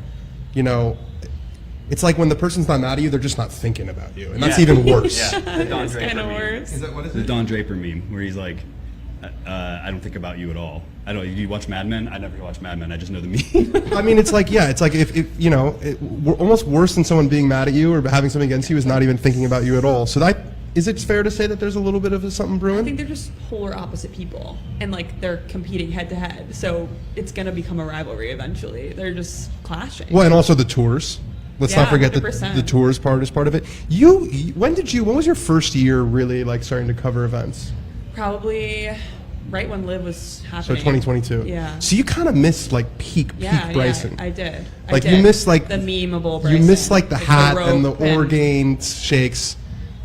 it's like when the person's not mad at you, they're just not thinking about you, and that's even worse. Yeah, the Don Draper meme. Is that what is it? The Don Draper meme, where he's like, I don't think about you at all. Do you watch Mad Men? I never watch Mad Men. I just know the meme. I mean, it's like if almost worse than someone being mad at you or having something against you is not even thinking about you at all. So is it fair to say that there's a little bit of something brewing? I think they're just polar opposite people, and like they're competing head to head. So it's gonna become a rivalry eventually. They're just clashing. Well, and also the tours. Let's not forget the tours part is part of it. When was your first year really like starting to cover events? Probably right when Liv was happening. So 2022. Yeah. So you kind of missed like peak Bryson. Yeah, I did. You missed like the memeable Bryson. You missed like the hat the and the Orgain shakes.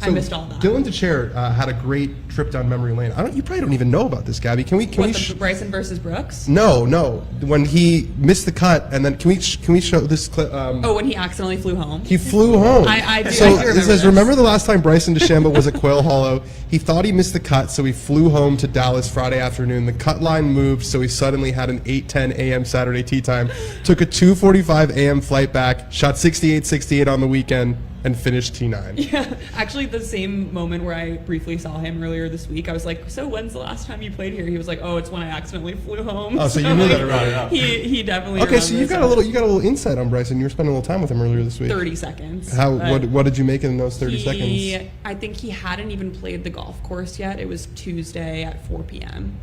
I missed all that. Dylan DeChair had a great trip down memory lane. You probably don't even know about this, Gabby. Can we Bryson versus Brooks? No. When he missed the cut, and then can we show this clip? When he accidentally flew home. He flew home. I do. So I do remember it says, this. remember the last time Bryson DeChambeau was at Quail Hollow? He thought he missed the cut, so he flew home to Dallas Friday afternoon. The cut line moved, so he suddenly had an 8:10 a.m. Saturday tee time. Took a 2:45 a.m. flight back. Shot 68-68 on the weekend. And finished T9. Yeah, actually, the same moment where I briefly saw him earlier this week, I was like, "So when's the last time you played here?" He was like, "Oh, it's when I accidentally flew home." Oh, so you knew that right? He definitely. Okay, so you got a little insight on Bryson. You were spending a little time with him earlier this week. 30 seconds. What did you make in those 30 seconds? I think he hadn't even played the golf course yet. It was Tuesday at 4 p.m.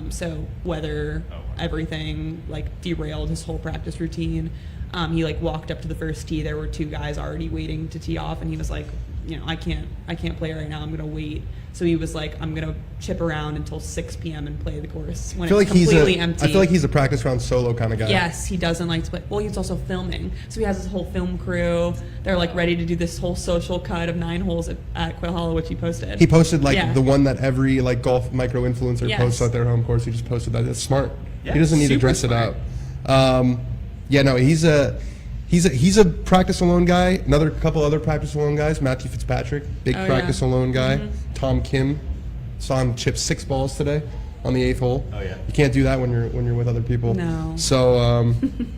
So weather, everything like derailed his whole practice routine. He like walked up to the first tee. There were two guys already waiting to tee off, and he was like, I can't play right now. I'm gonna wait. So he was like, I'm gonna chip around until 6 p.m. and play the course when it's completely empty. I feel like he's a practice round solo kind of guy. Yes, he doesn't like to play. Well, he's also filming, so he has his whole film crew. They're like ready to do this whole social cut of 9 holes at Quail Hollow, which he posted. He posted the one that every like golf micro influencer Yes. posts at their home course. He just posted that. It's smart. Yeah, he doesn't need to super dress smart. it up. He's a practice alone guy. Couple other practice alone guys. Matthew Fitzpatrick, big practice alone guy. Mm-hmm. Tom Kim, saw him chip 6 balls today on the 8th hole. Oh yeah. You can't do that when you're with other people. No. So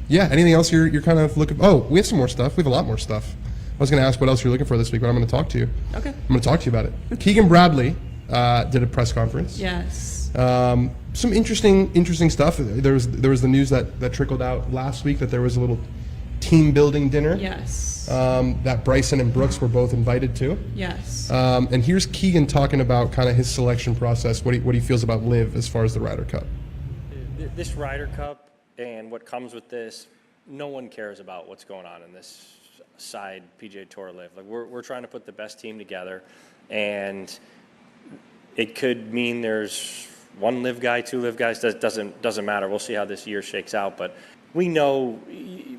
anything else you're kind of looking? Oh, we have some more stuff. We have a lot more stuff. I was going to ask what else you're looking for this week, but I'm going to talk to you. Okay. I'm going to talk to you about it. Keegan Bradley did a press conference. Yes. Some interesting stuff. There was the news that trickled out last week that there was a little team building dinner. Yes. That Bryson and Brooks were both invited to. Yes. And here's Keegan talking about kind of his selection process, what he feels about LIV as far as the Ryder Cup. This Ryder Cup and what comes with this, no one cares about what's going on in this side PGA Tour LIV. Like we're trying to put the best team together, and it could mean there's one LIV guy, 2 LIV guys. Doesn't matter. We'll see how this year shakes out, but we know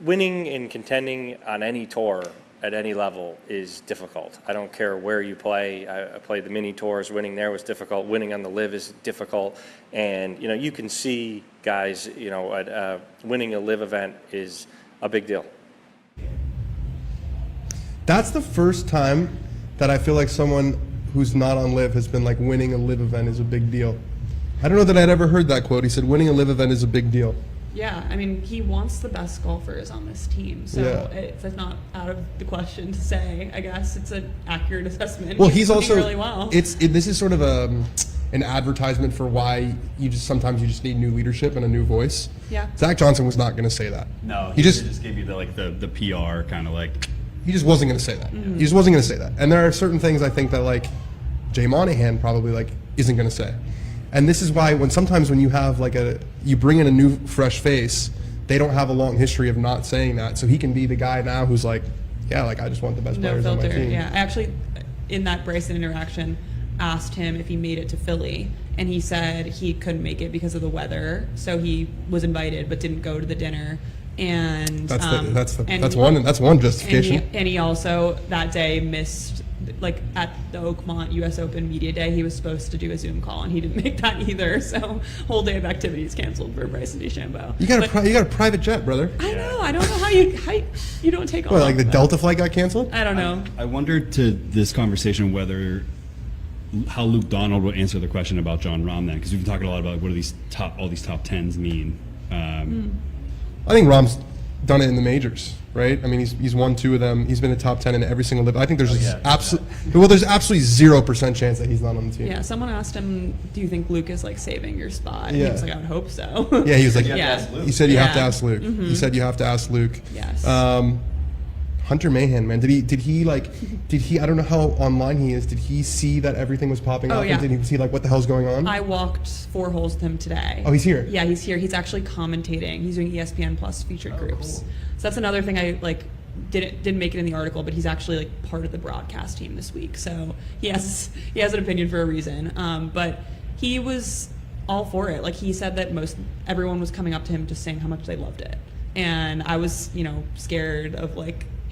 winning and contending on any tour at any level is difficult. I don't care where you play. I played the mini tours. Winning there was difficult. Winning on the LIV is difficult. And, you can see guys, winning a LIV event is a big deal. That's the first time that I feel like someone who's not on LIV has been like, winning a LIV event is a big deal. I don't know that I'd ever heard that quote. He said winning a LIV event is a big deal. Yeah, I mean, he wants the best golfers on this team, so it's not out of the question to say. I guess it's an accurate assessment. Well, he's doing also really well. This is sort of an advertisement for why sometimes you just need new leadership and a new voice. Yeah. Zach Johnson was not going to say that. No, he just gave you the PR kind of like. He just wasn't going to say that. He just wasn't going to say that. And there are certain things I think that like Jay Monahan probably isn't going to say. And this is why sometimes when you have you bring in a new fresh face, they don't have a long history of not saying that. So he can be the guy now who's like, I just want the best no players filter. on my team. Yeah, I actually, in that Bryson interaction, asked him if he made it to Philly, and he said he couldn't make it because of the weather. So he was invited but didn't go to the dinner. And that's one justification. And he also that day missed, at the Oakmont U.S. Open Media Day, he was supposed to do a Zoom call, and he didn't make that either. So whole day of activities canceled for Bryson DeChambeau. You got a private jet, brother. I know. I don't know how you don't take all. What, the Delta flight got canceled? I don't know. I wondered to this conversation how Luke Donald would answer the question about Jon Rahm then, because we've been talking a lot about what do all these top tens mean. I think Rahm's done it in the majors, right? I mean, he's won 2 of them. He's been a top 10 in every single LIV. I think there's there's absolutely 0% chance that he's not on the team. Yeah, someone asked him, "Do you think Luke is saving your spot?" And he was like, "I would hope so." Yeah, he was like, yeah. He said you have to ask Luke. He said you have to ask Luke. Yes. Hunter Mahan, man, did he I don't know how online he is. Did he see that everything was popping up? Yeah. And did he see what the hell's going on? I walked 4 holes with him today. Oh, he's here? Yeah, he's here. He's actually commentating. He's doing ESPN Plus featured groups. Cool. So that's another thing I didn't make it in the article, but he's actually part of the broadcast team this week. So he has an opinion for a reason. But he was all for it. He said that everyone was coming up to him just saying how much they loved it. And I was, scared of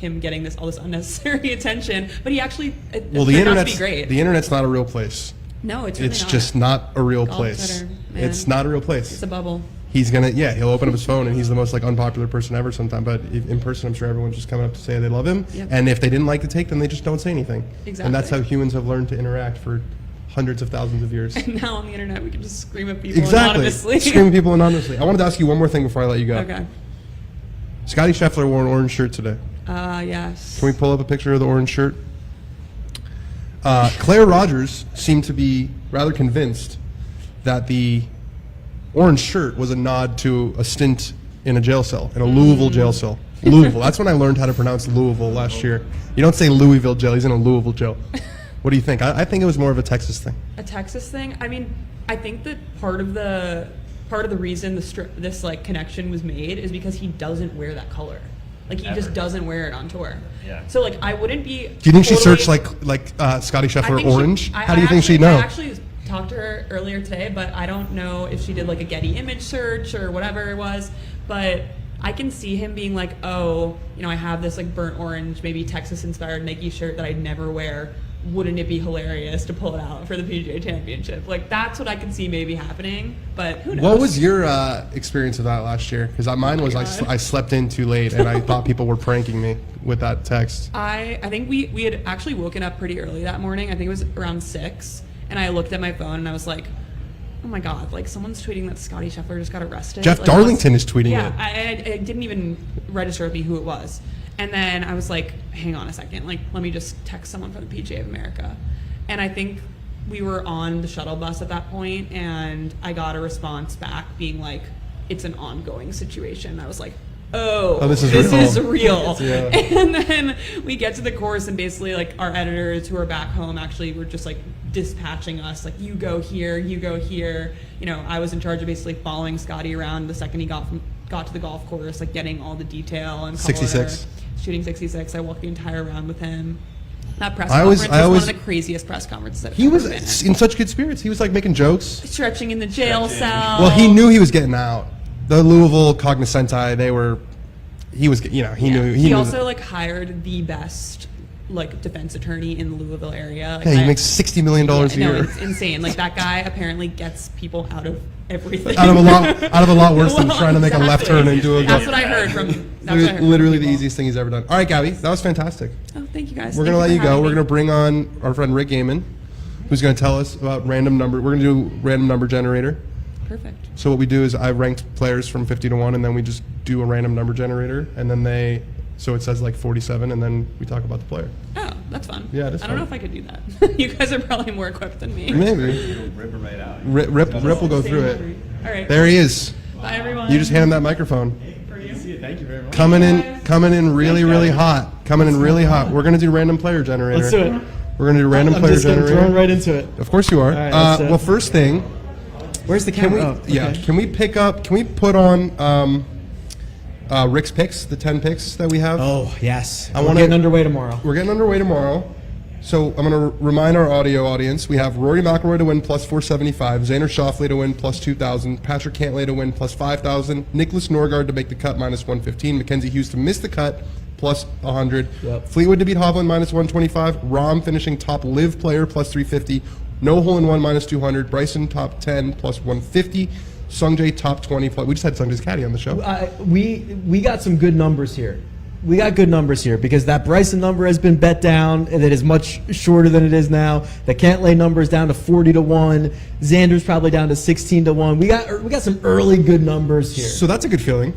him getting all this unnecessary attention. But he actually Well, turned out to be great. the internet's not a real place. No, it's really It's not. just not a real Golf place. Twitter, man. It's not a real place. It's a bubble. He's he'll open up his phone and he's the most like unpopular person ever sometimes. But in person, I'm sure everyone's just coming up to say they love him. Yep. And if they didn't like the take, then they just don't say anything. Exactly. And that's how humans have learned to interact for hundreds of thousands of years. And now on the internet, we can just scream at people Exactly. anonymously. Scream at people anonymously. I wanted to ask you one more thing before I let you go. Okay. Scotty Scheffler wore an orange shirt today. Yes. Can we pull up a picture of the orange shirt? Claire Rogers seemed to be rather convinced that the orange shirt was a nod to a stint in a jail cell, in a Louisville jail cell. Louisville. That's when I learned how to pronounce Louisville last year. You don't say Louisville jail. He's in a Louisville jail. What do you think? I think it was more of a Texas thing. A Texas thing? I mean, I think that part of the reason this like connection was made is because he doesn't wear that color. Like he just doesn't wear it on tour. Yeah. So like I wouldn't be. Do you think she totally- searched like Scotty I Scheffler think orange? I How do you think actually- she'd know? I actually talked to her earlier today, but I don't know if she did like a Getty image search or whatever it was. But I can see him being like, oh, you know, I have this like burnt orange, maybe Texas-inspired Nike shirt that I'd never wear. Wouldn't it be hilarious to pull it out for the PGA Championship? Like that's what I can see maybe happening, but who knows? What was your experience of that last year? Because mine was I slept in too late and I thought people were pranking me with that text. I think we had actually woken up pretty early that morning. I think it was around 6, and I looked at my phone and I was like, oh my God, like someone's tweeting that Scotty Scheffler just got arrested. Jeff Like, Darlington is tweeting yeah, it. I didn't even register with me who it was. And then I was like, hang on a second, like let me just text someone from the PGA of America. And I think we were on the shuttle bus at that point, and I got a response back being like, it's an ongoing situation. I was like, oh, this is real. Yeah. And then we get to the course, and basically like our editors who are back home actually were just like dispatching us, like you go here, you go here. You know, I was in charge of basically following Scotty around the second he got to the golf course, like getting all the detail and color. 66. Shooting 66. I walked the entire round with him. That press I conference was always- one of the craziest press conferences I've He ever was been in. in such good spirits. He was like making jokes. Stretching in the jail cell. Well, he knew he was getting out. The Louisville cognoscenti, he was, you know, he knew. He knew also like hired the best like defense attorney in the Louisville area. Like, hey, he makes $60 million a No, year. it's insane. Like that guy apparently gets people out of everything. out of a lot worse than Well, trying to make a left turn into a That's goal. what I heard from. That's what I heard Literally from the people. easiest thing he's ever done. All right, Gabby, that was fantastic. Oh, thank you guys. We're Thank gonna let for you go. having We're me. gonna bring on our friend Rick Gehman, who's gonna tell us about random number. We're gonna do random number generator. Perfect. So what we do is I ranked players from 50 to 1, and then we just do a random number generator, and then so it says like 47, and then we talk about the player. Oh, that's fun. Yeah, it is I don't know fun. if I could do that. You guys are probably more equipped than me. Maybe. Rip it right out. Rip will go through it. All right. There he is. Bye, everyone. You just hand him that microphone. Thank you very much. Coming in really hot. Coming in really hot. We're gonna do random player generator. Let's do it. We're gonna do random I'm player just gonna generator. throw right into it. Of course you are. All right, let's do it. Well, first thing, Where's the can camera? we? Yeah. Can we pick up? Can we put on Rick's picks, the 10 picks that we have? Oh yes. I We're wanna- getting underway tomorrow. We're getting underway tomorrow. So I'm going to remind our audio audience, we have Rory McIlroy to win plus 475, Xander Schauffele to win plus 2,000, Patrick Cantlay to win plus 5,000, Nicholas Norgard to make the cut minus 115, Mackenzie Hughes to miss the cut plus 100, Yep. Fleetwood to beat Hovland minus 125, Rahm finishing top live player plus 350, no hole in one minus 200, Bryson top 10 plus 150, Sungjae top 20 plus, we just had Sungjae's caddy on the show. We got some good numbers here. We got good numbers here because that Bryson number has been bet down and it is much shorter than it is now. The Cantlay number is down to 40 to 1. Xander's probably down to 16 to 1. We got some early good numbers here. So that's a good feeling.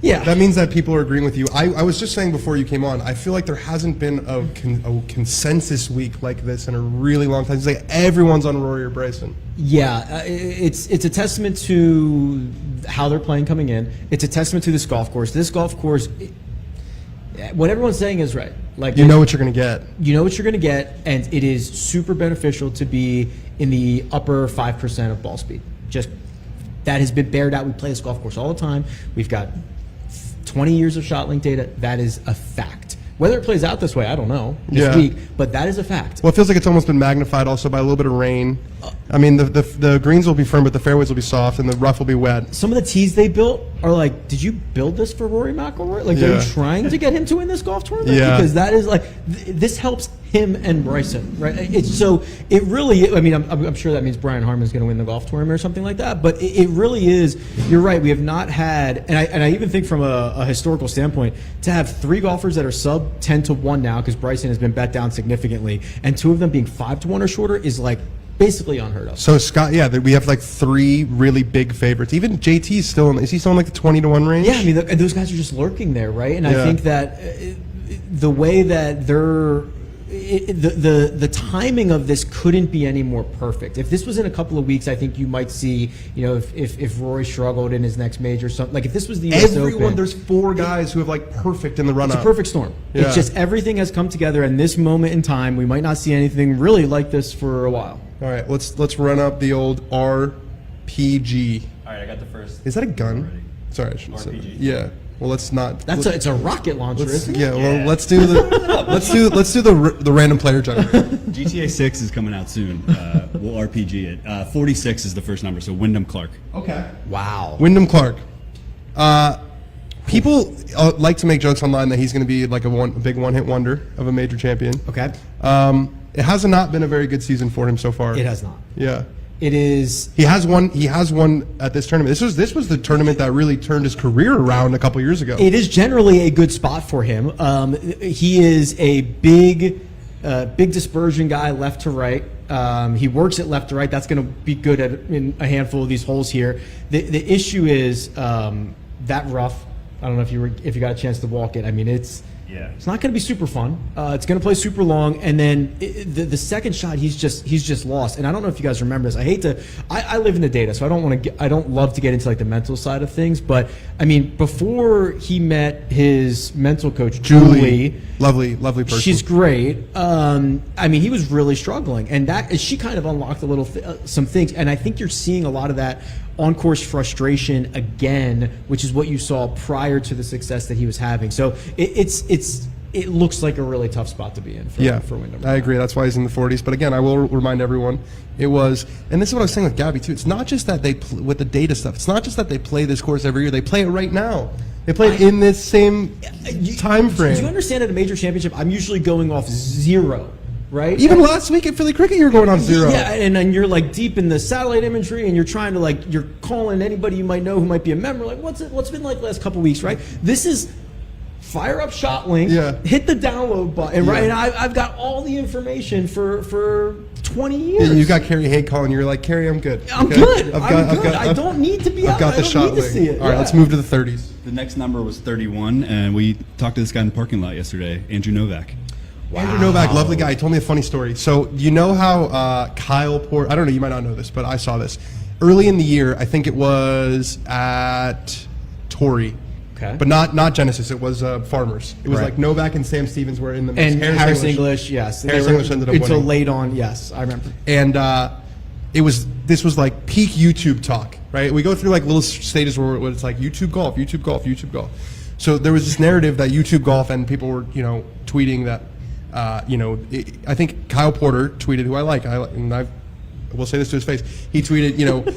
Yeah. That means that people are agreeing with you. I was just saying before you came on, I feel like there hasn't been a consensus week like this in a really long time. It's like everyone's on Rory or Bryson. Yeah, it's a testament to how they're playing coming in. It's a testament to this golf course. This golf course, what everyone's saying is right. Like You know what you're going to get. You know what you're going to get, and it is super beneficial to be in the upper 5% of ball speed. Just that has been bared out. We play this golf course all the time. We've got 20 years of shot link data. That is a fact. Whether it plays out this way, I don't know this week, but that is a fact. Well, it feels like it's almost been magnified also by a little bit of rain. I mean, the greens will be firm, but the fairways will be soft, and the rough will be wet. Some of the tees they built are like, did you build this for Rory McIlroy? Like, are you trying to get him to win this golf tournament? Yeah. Because that is like, this helps him and Bryson, right? It really, I mean, I'm sure that means Brian Harman's going to win the golf tournament or something like that, but it really is, you're right, we have not had, and I even think from a historical standpoint, to have 3 golfers that are sub 10-1 now, because Bryson has been bet down significantly, and 2 of them being 5-1 or shorter is like basically unheard of. So Scott, we have like 3 really big favorites. Even JT's still is he still in like the 20-1 range? Yeah, I mean, those guys are just lurking there, right? And I think that the way that the timing of this couldn't be any more perfect. If this was in a couple of weeks, I think you might see, if Rory struggled in his next major, something like if this was the US Open, there's 4 guys who have like perfect in the run-up. It's a perfect storm. Yeah. It's just everything has come together, and this moment in time, we might not see anything really like this for a while. All right, let's run up the old RPG. All right, I got the first. Is that a gun? Already. Sorry, I shouldn't say that. RPG. Yeah. Well, let's not. It's a rocket launcher, isn't it? Yeah. Well, let's do the random player generator. GTA 6 is coming out soon. We'll RPG it. 46 is the first number, so Wyndham Clark. Okay. Wow. Wyndham Clark. People like to make jokes online that he's going to be like a big one-hit wonder of a major champion. Okay. It has not been a very good season for him so far. It has not. Yeah. It is. He has won at this tournament. This was the tournament that really turned his career around a couple years ago. It is generally a good spot for him. He is a big dispersion guy, left to right. He works it left to right. That's going to be good in a handful of these holes here. The issue is that rough. I don't know if you got a chance to walk it. I mean, it's not going to be super fun. It's going to play super long, and then the second shot, he's just lost. And I don't know if you guys remember this. I live in the data, so I don't love to get into like the mental side of things. But I mean, before he met his mental coach, Julie, lovely person. She's great. I mean, he was really struggling, and she kind of unlocked a little some things. And I think you're seeing a lot of that on-course frustration again, which is what you saw prior to the success that he was having. So it looks like a really tough spot to be in for Wyndham. I agree. That's why he's in the 40s. But again, I will remind everyone, it was, and this is what I was saying with Gabby too, it's not just that with the data stuff, it's not just that they play this course every year, they play it right now. They play it in this same time frame. Do you understand at a major championship, I'm usually going off 0. Right? Even last week at Philly Cricket, you were going on 0. Yeah, and then you're like deep in the satellite imagery, and you're trying to you're calling anybody you might know who might be a member. Like, what's been like the last couple weeks, right? This is fire up ShotLink, hit the download button, right? And I've got all the information for 20 years. And you got Carrie Hay calling. You're like, Carrie, I'm good. I'm good. I don't need to be out. I've got the ShotLink. See it. All right, let's move to the 30s. The next number was 31, and we talked to this guy in the parking lot yesterday, Andrew Novak. Wow. Andrew Novak, lovely guy. He told me a funny story. So you know how Kyle Porter, I don't know, you might not know this, but I saw this. Early in the year, I think it was at Torrey. Okay. But not Genesis, it was Farmers. It was like Novak and Sam Stevens were in the mix. And Harris English, yes. Harris English ended up winning. Until late on, yes, I remember. And this was like peak YouTube talk, right? We go through like little stages where it's like YouTube golf, YouTube golf, YouTube golf. So there was this narrative that YouTube golf, and people were, tweeting that, I think Kyle Porter tweeted, who I like, and I will say this to his face. He tweeted,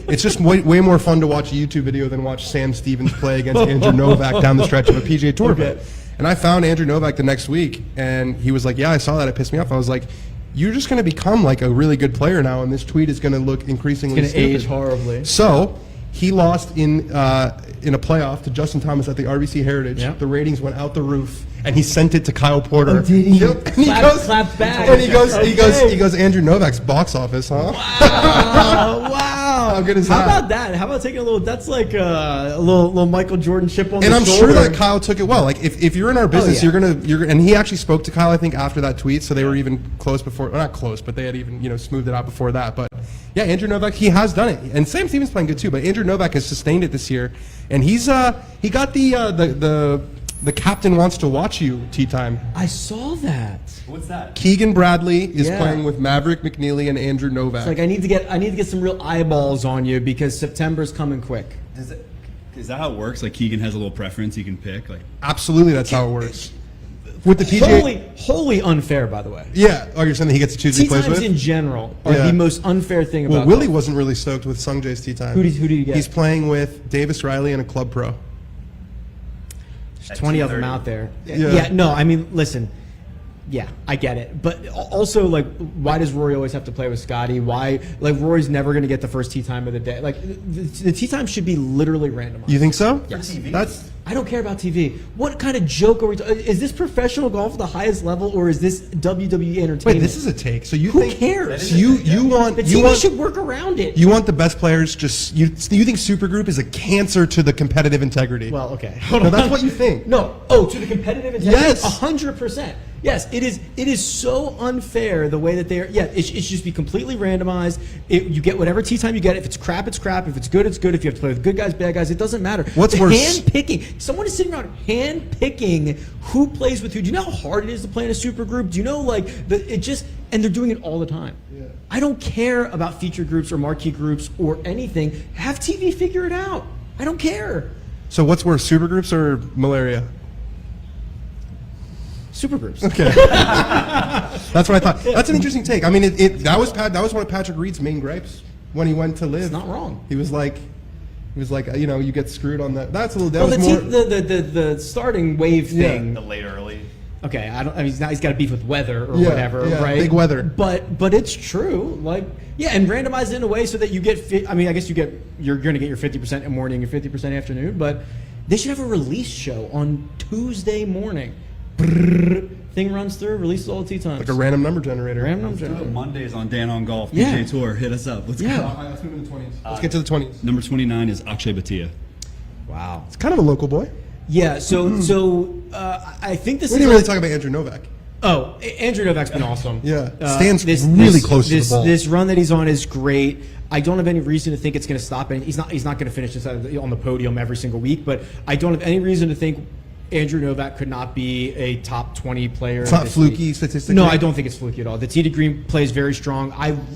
it's just way more fun to watch a YouTube video than watch Sam Stevens play against Andrew Novak down the stretch of a PGA Tour event. And I found Andrew Novak the next week, and he was like, yeah, I saw that. It pissed me off. I was like, you're just going to become like a really good player now, and this tweet is going to look increasingly stupid. It's going to age horribly. So he lost in a playoff to Justin Thomas at the RBC Heritage. Yep. The ratings went out the roof, and he sent it to Kyle Porter. Oh, did he? Yep. And Clapped back. And he goes, Andrew Novak's box office, huh? Wow. How good is that? How about that? How about taking a little? That's like a little Michael Jordan chip on the shoulder. And I'm sure that Kyle took it well. Like if you're in our business, you're gonna and he actually spoke to Kyle, I think, after that tweet. So they were even close before, well, not close, but they had even smoothed it out before that. But yeah, Andrew Novak, he has done it, and Sam Stevens playing good too. But Andrew Novak has sustained it this year, and he got the captain wants to watch you tee time. I saw that. What's that? Keegan Bradley is playing with Maverick McNeely and Andrew Novak. It's like I need to get some real eyeballs on you because September's coming quick. Is that how it works? Like Keegan has a little preference he can pick? Like absolutely, that's how it works. With the PGA, wholly unfair, by the way. yeah. Oh, you're saying that he gets to choose who Tee he plays times with? in general are Yeah. the most unfair thing about Well, Willie golf. wasn't really stoked with Sungjae's tee time. Who do you get? He's playing with Davis Riley and a club pro. There's 20 of them out there. Yeah. No, I mean, listen. Yeah, I get it. But also, like, why does Rory always have to play with Scotty? Why, like, Rory's never going to get the first tee time of the day. Like, the tee time should be literally randomized. You think so? Yes. That's I don't care about TV. What kind of joke are we talking? Is this professional golf at the highest level, or is this WWE entertainment? wait. This is a take. So you Who think cares? So you want The you TV want should work around it. you want the best players? Just you think Supergroup is a cancer to the competitive integrity? Well, okay. No, that's what you think. No. Oh, to the competitive integrity? Yes. 100%. Yes, it is. It is so unfair the way that they are. Yeah, it should just be completely randomized. You get whatever tee time you get. If it's crap, it's crap. If it's good, it's good. If you have to play with good guys, bad guys, it doesn't matter. What's worse? Hand picking. Someone is sitting around hand picking who plays with who. Do you know how hard it is to play in a super group? Do you know and they're doing it all the time. Yeah. I don't care about feature groups or marquee groups or anything. Have TV figure it out. I don't care. So what's worse, Supergroups or malaria? Supergroups. Okay. That's what I thought. That's an interesting take. I mean, that was one of Patrick Reed's main gripes when he went to live. It's not wrong. He was like, you get screwed on that. That's a little. Well, That was more. the starting wave thing. The late early. Okay, I mean, he's got a beef with weather or Yeah, whatever, yeah, right? big weather. But it's true, like and randomize it in a way so that you get. I mean, I guess you're going to get your 50% in morning, your 50% afternoon, but they should have a release show on Tuesday morning. Brrr, thing runs through, releases all the tee times. Like a random number generator. Random number generator. Mondays on Dan on Golf, Yeah. PGA Tour. Hit us up. Let's Yeah. go. All right, let's move into the 20s. Let's get to the 20s. Number 29 is Akshay Bhatia. Wow. It's kind of a local boy. Yeah. So I think this We is didn't really talk about Andrew Novak. Oh, Andrew Novak's been awesome. Yeah. Stands really close to the ball. This run that he's on is great. I don't have any reason to think it's going to stop. And he's not going to finish this on the podium every single week. But I don't have any reason to think Andrew Novak could not be a top 20 player. It's not fluky statistically. No, I don't think it's fluky at all. The tee to green plays very strong.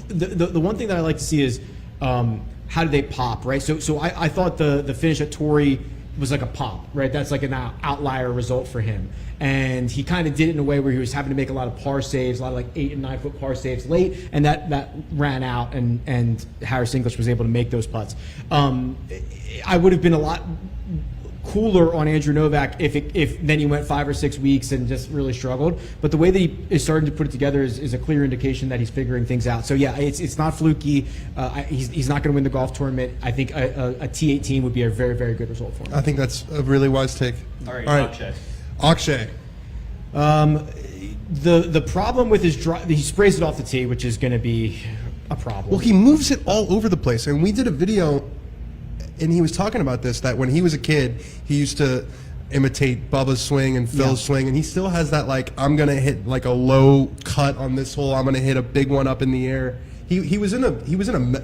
The one thing that I like to see is how do they pop, right? So I thought the finish at Torrey was like a pop, right? That's like an outlier result for him. And he kind of did it in a way where he was having to make a lot of par saves, a lot of like 8 and 9 foot par saves late, and that ran out, and Harris English was able to make those putts. I would have been a lot cooler on Andrew Novak if then he went 5 or 6 weeks and just really struggled. But the way that he is starting to put it together is a clear indication that he's figuring things out. So yeah, it's not fluky. He's not going to win the golf tournament. I think a T18 would be a very, very good result for him. I think that's a really wise take. All right. Akshay. The problem with his drive, he sprays it off the tee, which is going to be a problem. Well, he moves it all over the place. And we did a video, and he was talking about this, that when he was a kid, he used to imitate Bubba's swing and Phil's swing, and he still has that, like, I'm going to hit like a low cut on this hole, I'm going to hit a big one up in the air. He was in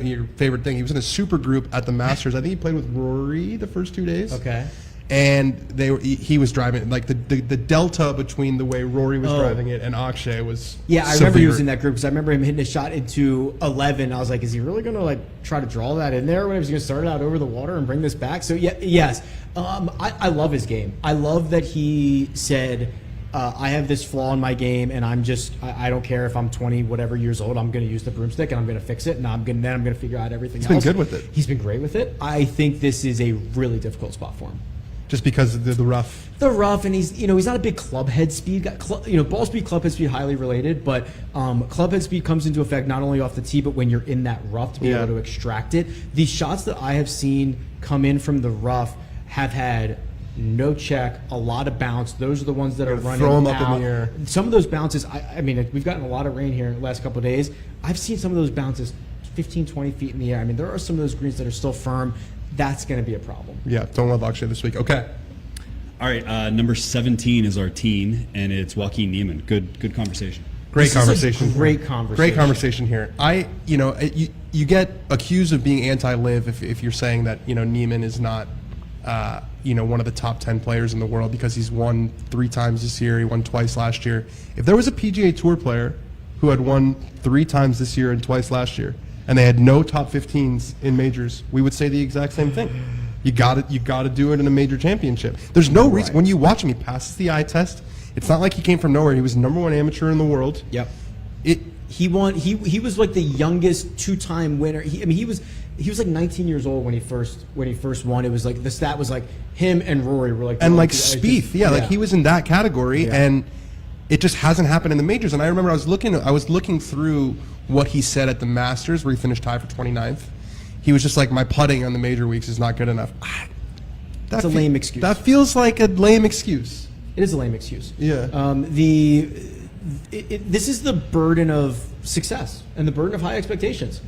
your favorite thing, he was in a super group at the Masters. I think he played with Rory the first 2 days. Okay. And he was driving, like, the delta between the way Rory was driving it and Akshay was I remember he was in that group because I remember him hitting a shot into 11. I was like, is he really going to like try to draw that in there? When he was going to start it out over the water and bring this back? So yes, I love his game. I love that he said, I have this flaw in my game, and I don't care if I'm 20 whatever years old. I'm going to use the broomstick and I'm going to fix it, and I'm going to figure out everything else. He's been good with it. He's been great with it. I think this is a really difficult spot for him. Just because of the rough. The rough, and he's not a big club head speed guy. Ball speed, club head speed, highly related, but club head speed comes into effect not only off the tee, but when you're in that rough to be able to extract it. These shots that I have seen come in from the rough have had no check, a lot of bounce. Those are the ones that are running throw them out. up in the air. Some of those bounces, I mean, we've gotten a lot of rain here the last couple of days. I've seen some of those bounces 15, 20 feet in the air. I mean, there are some of those greens that are still firm. That's going to be a problem. Yeah, don't love Akshay this week. Okay. All right, number 17 is our teen, and it's Joaquin Niemann. Good conversation. Great conversation. Great conversation. Great conversation here. You get accused of being anti-live if you're saying that Niemann is not one of the top 10 players in the world because he's won 3 times this year. He won twice last year. If there was a PGA Tour player who had won 3 times this year and twice last year, and they had no top 15s in majors, we would say the exact same thing. You got to do it in a major championship. There's no reason when you watch him, he passes the eye test. It's not like he came from nowhere. He was number 1 amateur in the world. Yep. He won. He was like the youngest 2-time winner. He was like 19 years old when he first won. It was like the stat was like him and Rory were like, and like Spieth, like he was in that category, and it just hasn't happened in the majors. And I remember I was looking through what he said at the Masters, where he finished tied for 29th. He was just like, my putting on the major weeks is not good enough. That's a lame excuse. That feels like a lame excuse. It is a lame excuse. Yeah. This is the burden of success and the burden of high expectations.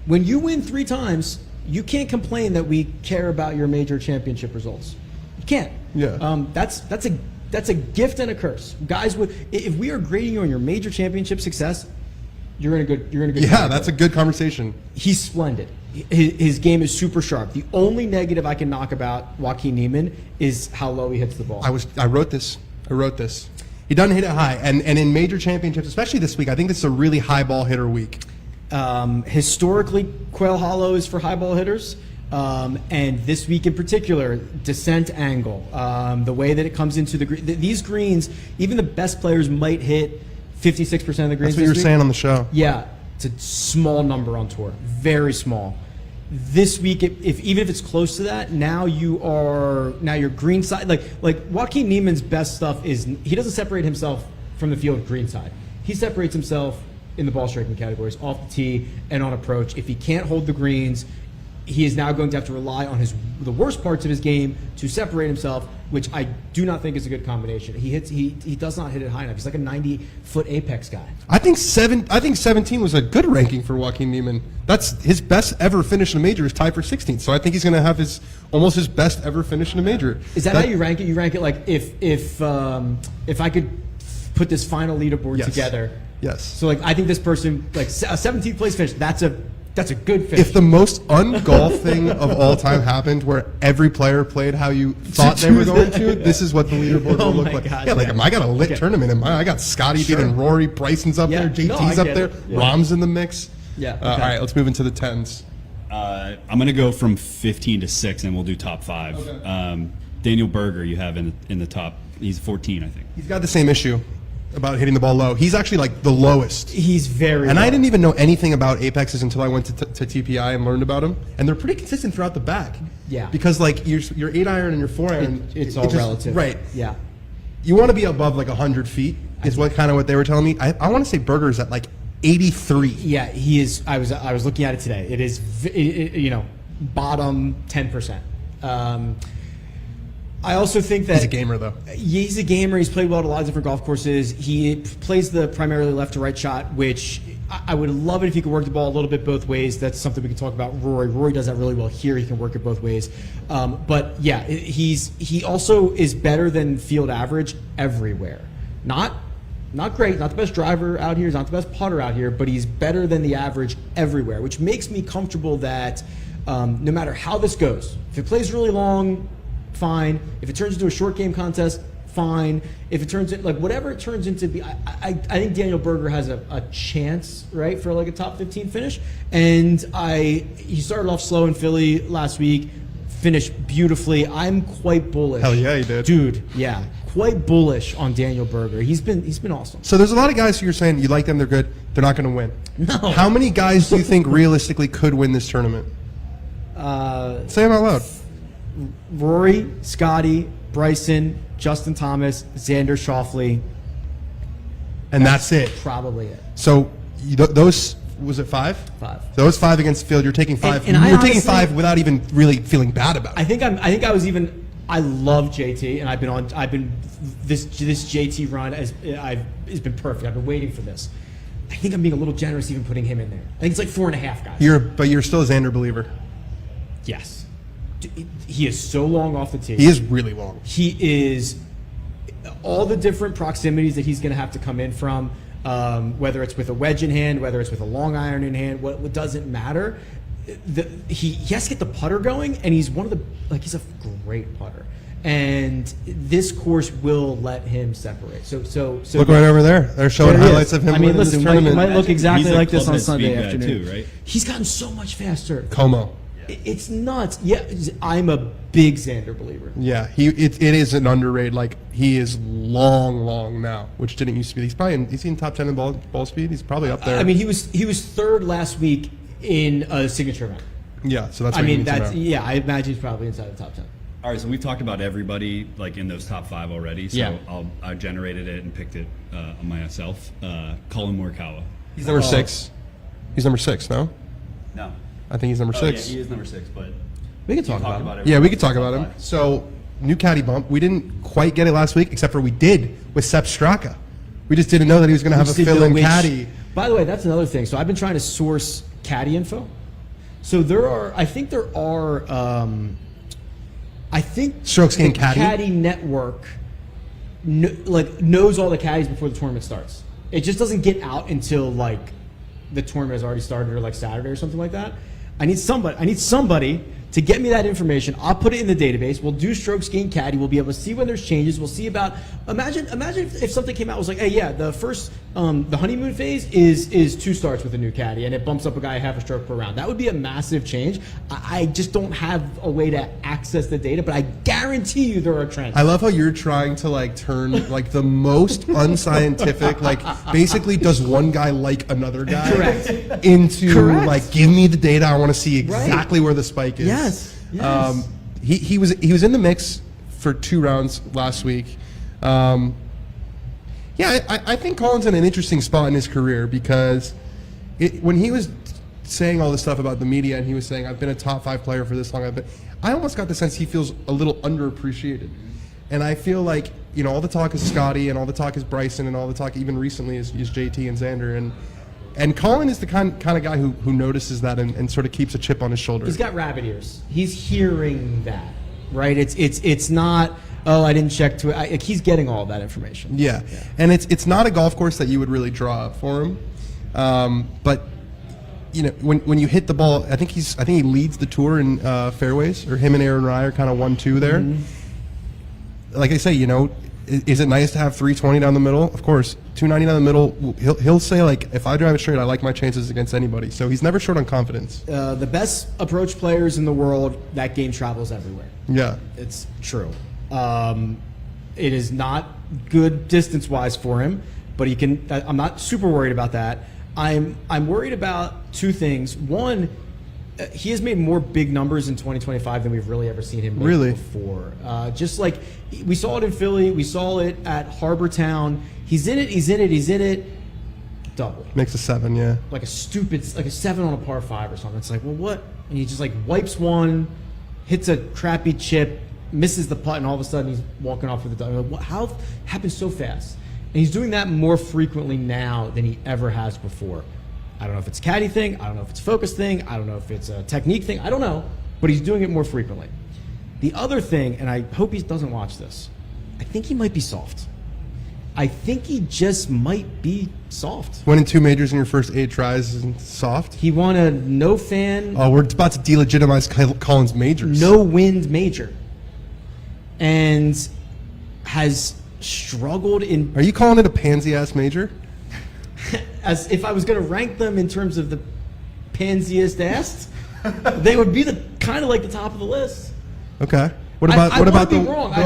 When you win 3 times, you can't complain that we care about your major championship results. You can't. Yeah. That's a gift and a curse. Guys, if we are grading you on your major championship success, you're in a good. Yeah, category. that's a good conversation. He's splendid. His game is super sharp. The only negative I can knock about Joaquin Niemann is how low he hits the ball. I wrote this. He doesn't hit it high, and in major championships, especially this week, I think this is a really high ball hitter week. Historically, Quail Hollow is for high ball hitters, and this week in particular, descent angle, the way that it comes into the green. These greens, even the best players might hit 56% of the greens. That's what you were saying on the show. Yeah, it's a small number on tour, very small. This week, even if it's close to that, now your green side, like Joaquin Niemann's best stuff is he doesn't separate himself from the field green side. He separates himself in the ball striking categories, off the tee and on approach. If he can't hold the greens, he is now going to have to rely on the worst parts of his game to separate himself, which I do not think is a good combination. He does not hit it high enough. He's like a 90-foot apex guy. I think 17 was a good ranking for Joaquin Niemann. That's his best ever finish in a major is tied for 16th. So I think he's going to have almost his best ever finish in a major. Is that how you rank it? You rank it like if I could put this final leaderboard together. Yes. So like I think this person like a 17th place finish. That's a good finish. If the most ungolf thing of all time happened, where every player played how you thought they were going to, this is what the leaderboard will look like. God, I got a lit tournament. I got Scotty beating Rory, Bryson's up there, JT's up there, Rahm's in the mix. Yeah. All right, let's move into the 10s. I'm going to go from 15 to 6, and we'll do top 5. Okay. Daniel Berger, you have in the top. He's 14, I think. He's got the same issue about hitting the ball low. He's actually like the lowest. He's very And low. I didn't even know anything about apexes until I went to TPI and learned about them. And they're pretty consistent throughout the back. Yeah. Because like your 8-iron and your 4-iron, it's all relative. Right. Yeah. You want to be above like 100 feet is what they were telling me. I want to say Berger's at like 83. Yeah, he is. I was looking at it today. It is bottom 10%. I also think that he's a gamer, though. He's a gamer. He's played well at a lot of different golf courses. He plays the primarily left to right shot, which I would love it if he could work the ball a little bit both ways. That's something we can talk about. Rory does that really well here. He can work it both ways. But yeah, he also is better than field average everywhere. Not great, not the best driver out here, he's not the best putter out here, but he's better than the average everywhere, which makes me comfortable that no matter how this goes, if it plays really long, fine. If it turns into a short game contest, fine. If it turns into, like, whatever it turns into, I think Daniel Berger has a chance, right, for like a top 15 finish. And he started off slow in Philly last week, finished beautifully. I'm quite bullish. Hell yeah, he did. Dude, yeah. Quite bullish on Daniel Berger. He's been awesome. So there's a lot of guys who you're saying you like them, they're good, they're not going to win. No. How many guys do you think realistically could win this tournament? Say them out loud. Rory, Scotty, Bryson, Justin Thomas, Xander Schauffele. And that's it. Probably it. So those, was it 5? 5. Those 5 against the field, you're taking 5. And you're taking 5 without even really feeling bad about it. I love JT, and this JT run has been perfect. I've been waiting for this. I think I'm being a little generous even putting him in there. I think it's like 4.5 guys. But you're still a Xander believer. Yes. He is so long off the tee. He is really long. He is all the different proximities that he's going to have to come in from, whether it's with a wedge in hand, whether it's with a long iron in hand, what doesn't matter. He has to get the putter going, and he's he's a great putter. And this course will let him separate. So look right over there. They're showing highlights of him. I mean, listen, this tournament. It might look exactly like this on Club Med Sunday speed guy afternoon. too, right? He's gotten so much faster. Como. It's nuts. Yeah, I'm a big Xander believer. Yeah, it is an underrated. Like, he is long now, which didn't used to be. He's in top 10 in ball speed. He's probably up there. I mean, he was third last week in a signature event. Yeah, so that's. I what you mean, need to that's know. yeah. I imagine he's probably inside the top 10. All right, so we've talked about everybody like in those top 5 already. So Yeah. I generated it and picked it on myself. Colin Morikawa. He's number 6. He's number 6. No, No. I think he's number 6. Yeah, he is number 6, but We can talk about him. Yeah, we could talk about him. So, new caddy bump. We didn't quite get it last week, except for we did with Sepp Straka. We just didn't know that he was going to have a fill-in caddy. By the way, that's another thing. So I've been trying to source caddy info. So I think Strokes Gained Caddy? Caddy Network knows all the caddies before the tournament starts. It just doesn't get out until like the tournament has already started or like Saturday or something like that. I need somebody to get me that information. I'll put it in the database. We'll do strokes gained caddy. We'll be able to see when there's changes. We'll see about imagine if something came out and was like, hey, yeah, the first the honeymoon phase is 2 starts with a new caddy and it bumps up a guy half a stroke per round. That would be a massive change. I just don't have a way to access the data, but I guarantee you there are trends. I love how you're trying to like turn like the most unscientific, like basically does one guy like another guy Correct. into Correct. like give me the data. I want to see exactly where the spike is. Yes. He was in the mix for 2 rounds last week. I think Colin's in an interesting spot in his career because when he was saying all this stuff about the media and he was saying I've been a top 5 player for this long, I almost got the sense he feels a little underappreciated. And I feel like, all the talk is Scotty and all the talk is Bryson and all the talk even recently is JT and Xander. And Colin is the kind of guy who notices that and sort of keeps a chip on his shoulder. He's got rabbit ears. He's hearing that, right? It's not, oh, I didn't check to it. He's getting all of that information. Yeah. And it's not a golf course that you would really draw up for him. But when you hit the ball, I think he leads the tour in fairways, or him and Aaron Rye are kind of 1-2 there. Mm-hmm. Like I say, is it nice to have 320 down the middle? Of course. 290 down the middle. He'll say, like, if I drive it straight, I like my chances against anybody. So he's never short on confidence. The best approach players in the world, that game travels everywhere. Yeah. It's true. It is not good distance-wise for him, but he can. I'm not super worried about that. I'm worried about 2 things. One, he has made more big numbers in 2025 than we've really ever seen him make before. Just like we saw it in Philly, we saw it at Harbor Town. He's in it. Double. Makes a 7, yeah. Like a 7 on a par 5 or something. It's like, well, what? And he just like wipes one, hits a crappy chip, misses the putt, and all of a sudden he's walking off with the dog. Like, how happens so fast? And he's doing that more frequently now than he ever has before. I don't know if it's a caddy thing. I don't know if it's a focus thing. I don't know if it's a technique thing. I don't know. But he's doing it more frequently. The other thing, and I hope he doesn't watch this, I think he might be soft. I think he just might be soft. Winning 2 majors in your first 8 tries isn't soft. He won a no-fan... Oh, we're about to delegitimize Colin's majors. No-wind major. And has struggled in... Are you calling it a pansy-ass major? As if I was going to rank them in terms of the pansiest ass, they would be the kind of like the top of the list. Okay. What about the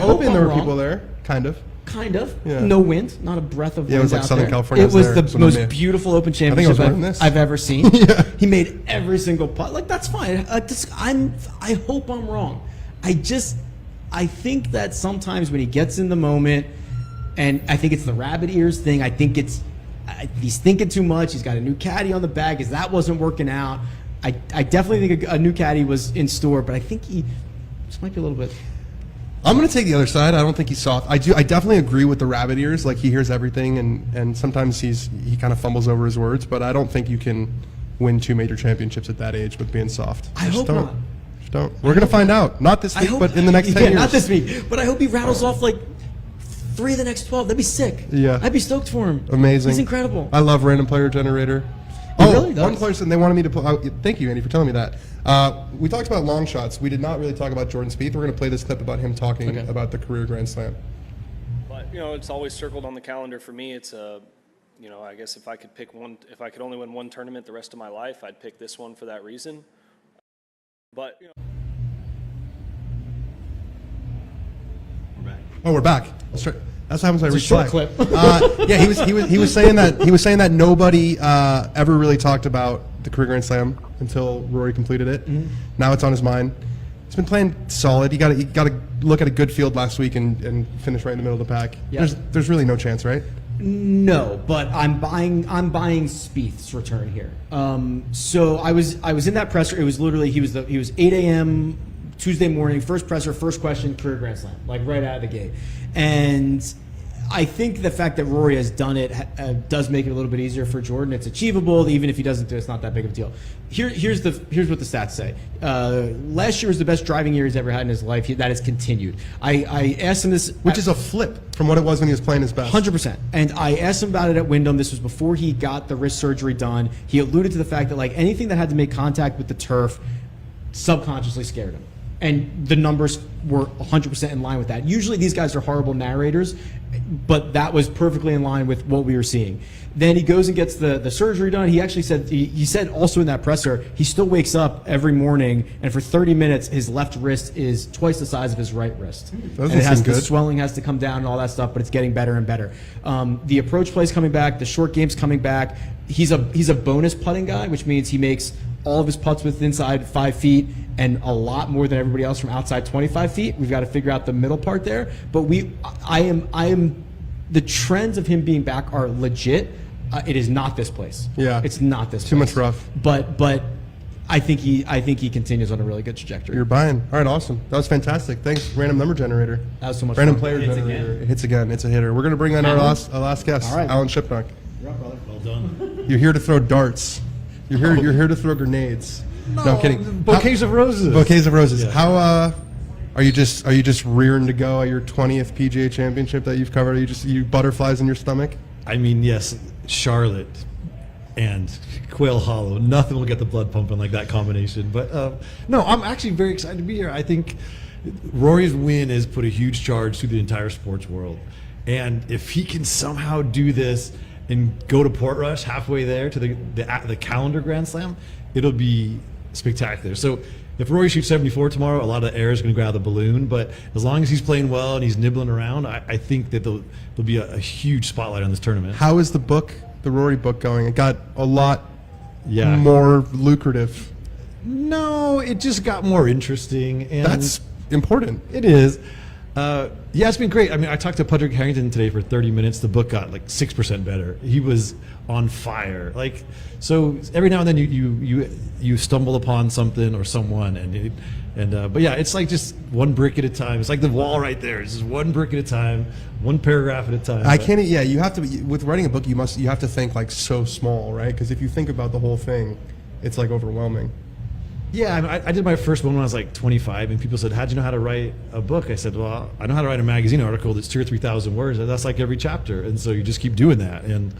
Open? There were wrong. people there, kind of. Yeah. No wind, not a breath of wind. Yeah, it was like out Southern there. California. It was the most beautiful Open Championship I've ever seen. Yeah. He made every single putt. Like, that's fine. I hope I'm wrong. I think that sometimes when he gets in the moment, and I think it's the rabbit ears thing. I think he's thinking too much. He's got a new caddy on the bag because that wasn't working out. I definitely think a new caddy was in store, but I think he just might be a little bit. I'm going to take the other side. I don't think he's soft. I definitely agree with the rabbit ears. Like, he hears everything, and sometimes he kind of fumbles over his words. But I don't think you can win 2 major championships at that age with being soft. I hope not. Just don't. We're going to find out. Not this week, but in the next 10 years. Not this week. But I hope he rattles off like 3 of the next 12. That'd be sick. Yeah. I'd be stoked for him. Amazing. He's incredible. I love Random Player Generator. Really? One person they wanted me to put. Thank you, Andy, for telling me that. We talked about long shots. We did not really talk about Jordan Spieth. We're going to play this clip about him talking about the career Grand Slam. But it's always circled on the calendar for me. It's I guess if I could only win one tournament the rest of my life, I'd pick this one for that reason. But you know, Oh, we're back. That's what happens when I It's a short reach clip. Yeah, he was saying that nobody ever really talked about the career Grand Slam until Rory completed it. Now it's on his mind. He's been playing solid. He got to look at a good field last week and finish right in the middle of the pack. Yeah. There's really no chance, right? No, but I'm buying Spieth's return here. So I was in that presser. It was literally he was 8 a.m. Tuesday morning, first presser, first question, career Grand Slam, like right out of the gate. And I think the fact that Rory has done it does make it a little bit easier for Jordan. It's achievable. Even if he doesn't do it, it's not that big of a deal. Here's what the stats say. Last year was the best driving year he's ever had in his life. That has continued. I asked him this, which is a flip from what it was when he was playing his best. 100%. And I asked him about it at Wyndham. This was before he got the wrist surgery done. He alluded to the fact that like anything that had to make contact with the turf subconsciously scared him. And the numbers were 100% in line with that. Usually these guys are horrible narrators, but that was perfectly in line with what we were seeing. Then he goes and gets the surgery done. He actually said, he said also in that presser, he still wakes up every morning, and for 30 minutes, his left wrist is twice the size of his right wrist. And it has, the swelling has to come down and all that stuff, but it's getting better and better. The approach play's coming back. The short game's coming back. He's a bonus putting guy, which means he makes all of his putts with inside 5 feet and a lot more than everybody else from outside 25 feet. We've got to figure out the middle part there. But I am the trends of him being back are legit. It is not this place. Yeah, it's not this. Too much rough. But I think he continues on a really good trajectory. You're buying. All right, awesome. That was fantastic. Thanks, random number generator. That was so much random fun. player generator. It hits again. It's a hitter. We're gonna bring in our last guest, All right. Alan Shipnuck. You're up, brother. Well done. You're here to throw darts. You're here to throw grenades. No, I'm kidding. Bouquets of roses. Bouquets of roses. Yeah. How are you just rearing to go at your 20th PGA Championship that you've covered? Are you butterflies in your stomach? I mean, yes, Charlotte and Quail Hollow. Nothing will get the blood pumping like that combination. But no, I'm actually very excited to be here. I think Rory's win has put a huge charge to the entire sports world. And if he can somehow do this and go to Portrush halfway there to the calendar Grand Slam, it'll be spectacular. So if Rory shoots 74 tomorrow, a lot of the air is going to go out of the balloon. But as long as he's playing well and he's nibbling around, I think that there'll be a huge spotlight on this tournament. How is the Rory book going? It got a lot more lucrative. No, it just got more interesting. And that's important. It is. Yeah, it's been great. I mean, I talked to Patrick Harrington today for 30 minutes. The book got like 6% better. He was on fire. Like, so every now and then you stumble upon something or someone, but yeah, it's like just one brick at a time. It's like the wall right there. It's just one brick at a time, one paragraph at a time. You have to, with writing a book, you have to think like so small, right? Because if you think about the whole thing, it's like overwhelming. Yeah, I mean, I did my first one when I was like 25, and people said, "How'd you know how to write a book?" I said, "Well, I know how to write a magazine article that's 2,000 or 3,000 words. And that's like every chapter, and so you just keep doing that." And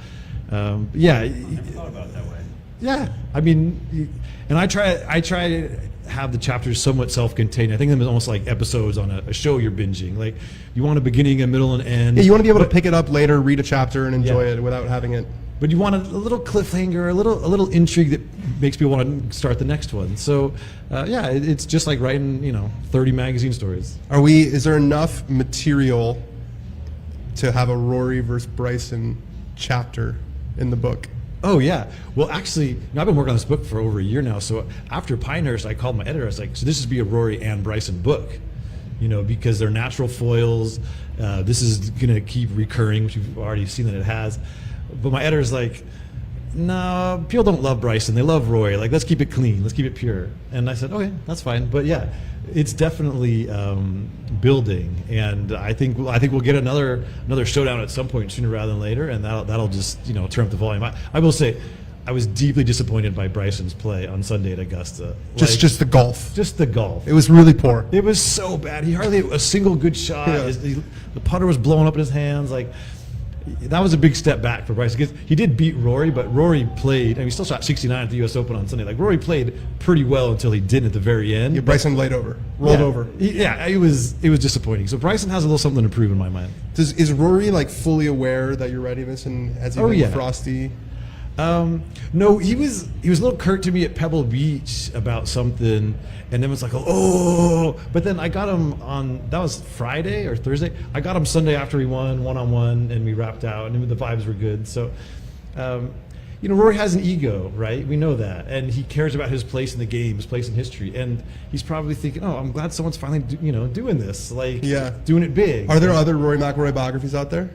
yeah, I never thought about it that way. Yeah, I mean, and I try to have the chapters somewhat self-contained. I think of them as almost like episodes on a show you're binging. Like you want a beginning, a middle, and end. Yeah, you want to be able to pick it up later, read a chapter, and enjoy it without having it. But you want a little cliffhanger, a little intrigue that makes people want to start the next one. So, yeah, it's just like writing, 30 magazine stories. Is there enough material to have a Rory versus Bryson chapter in the book? Oh yeah. Well, actually, I've been working on this book for over a year now. So after Pinehurst, I called my editor. I was like, "So this is be a Rory and Bryson book, because they're natural foils. This is gonna keep recurring, which you've already seen that it has." But my editor's like, "No, people don't love Bryson. They love Rory. Like, let's keep it clean. Let's keep it pure." And I said, "Okay, that's fine." But yeah, it's definitely building, and I think we'll get another showdown at some point sooner rather than later, and that'll just turn up the volume. I will say, I was deeply disappointed by Bryson's play on Sunday at Augusta. Just the golf. Just the golf. It was really poor. It was so bad. He hardly had a single good shot. Yeah. The putter was blowing up in his hands. Like, that was a big step back for Bryson, because he did beat Rory, but Rory played, and he still shot 69 at the U.S. Open on Sunday. Like, Rory played pretty well until he didn't at the very end. Yeah, Bryson rolled over. It was disappointing. So Bryson has a little something to prove in my mind. Is Rory like fully aware that you're writing this, and has he been Frosty? No, he was a little curt to me at Pebble Beach about something, and then was like, oh. But then I got him on, that was Friday or Thursday. I got him Sunday after he won 1-on-1, and we wrapped out, and the vibes were good. So, Rory has an ego, right? We know that, and he cares about his place in the game, his place in history, and he's probably thinking, oh, I'm glad someone's finally, doing this, doing it big. Are there other Rory McIlroy biographies out there?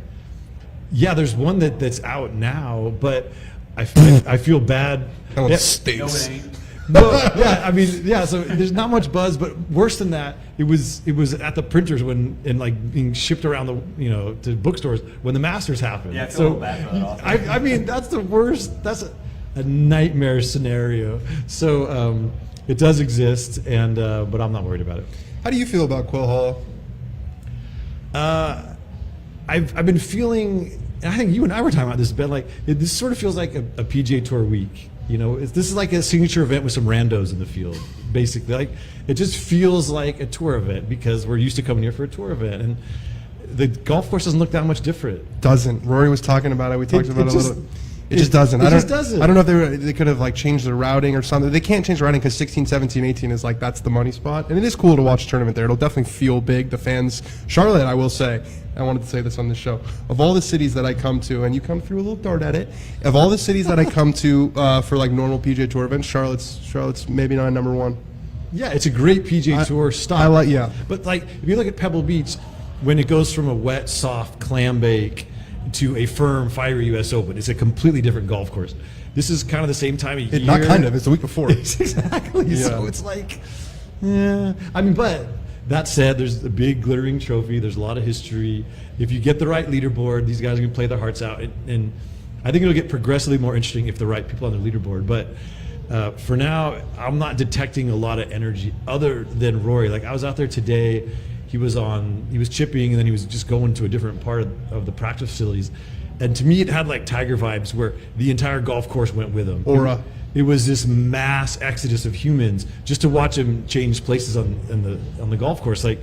Yeah, there's one that's out now, but I feel bad. That one stinks. No, so there's not much buzz, but worse than that, it was at the printers being shipped around to bookstores when the Masters happened. Yeah, I feel a little bad for that. That's the worst. That's a nightmare scenario. So it does exist, but I'm not worried about it. How do you feel about Quail Hollow? I've been feeling, and I think you and I were talking about this, Ben, this sort of feels like a PGA Tour week. This is like a signature event with some randos in the field, basically. It just feels like a tour event because we're used to coming here for a tour event, and the golf course doesn't look that much different. Doesn't. Rory was talking about it. We talked about it a little. It just doesn't. It just doesn't. I don't know if they could have changed the routing or something. They can't change the routing because 16, 17, 18 is that's the money spot. And it is cool to watch a tournament there. It'll definitely feel big. The fans, Charlotte, I will say, I wanted to say this on the show. Of all the cities that I come to, and you come through a little dart at it, of all the cities that I come to for normal PGA Tour events, Charlotte's maybe not number one. Yeah, it's a great PGA Tour stop. But if you look at Pebble Beach, when it goes from a wet, soft clam bake to a firm, fiery U.S. Open, it's a completely different golf course. This is kind of the same time of year. Not kind of. It's the week before. Exactly. Yeah. So it's but that said, there's a big glittering trophy. There's a lot of history. If you get the right leaderboard, these guys are going to play their hearts out. And I think it'll get progressively more interesting if the right people on the leaderboard. But for now, I'm not detecting a lot of energy other than Rory. I was out there today. He was chipping, and then he was just going to a different part of the practice facilities. And to me, it had Tiger vibes where the entire golf course went with him. Aura. It was this mass exodus of humans just to watch him change places on the golf course. I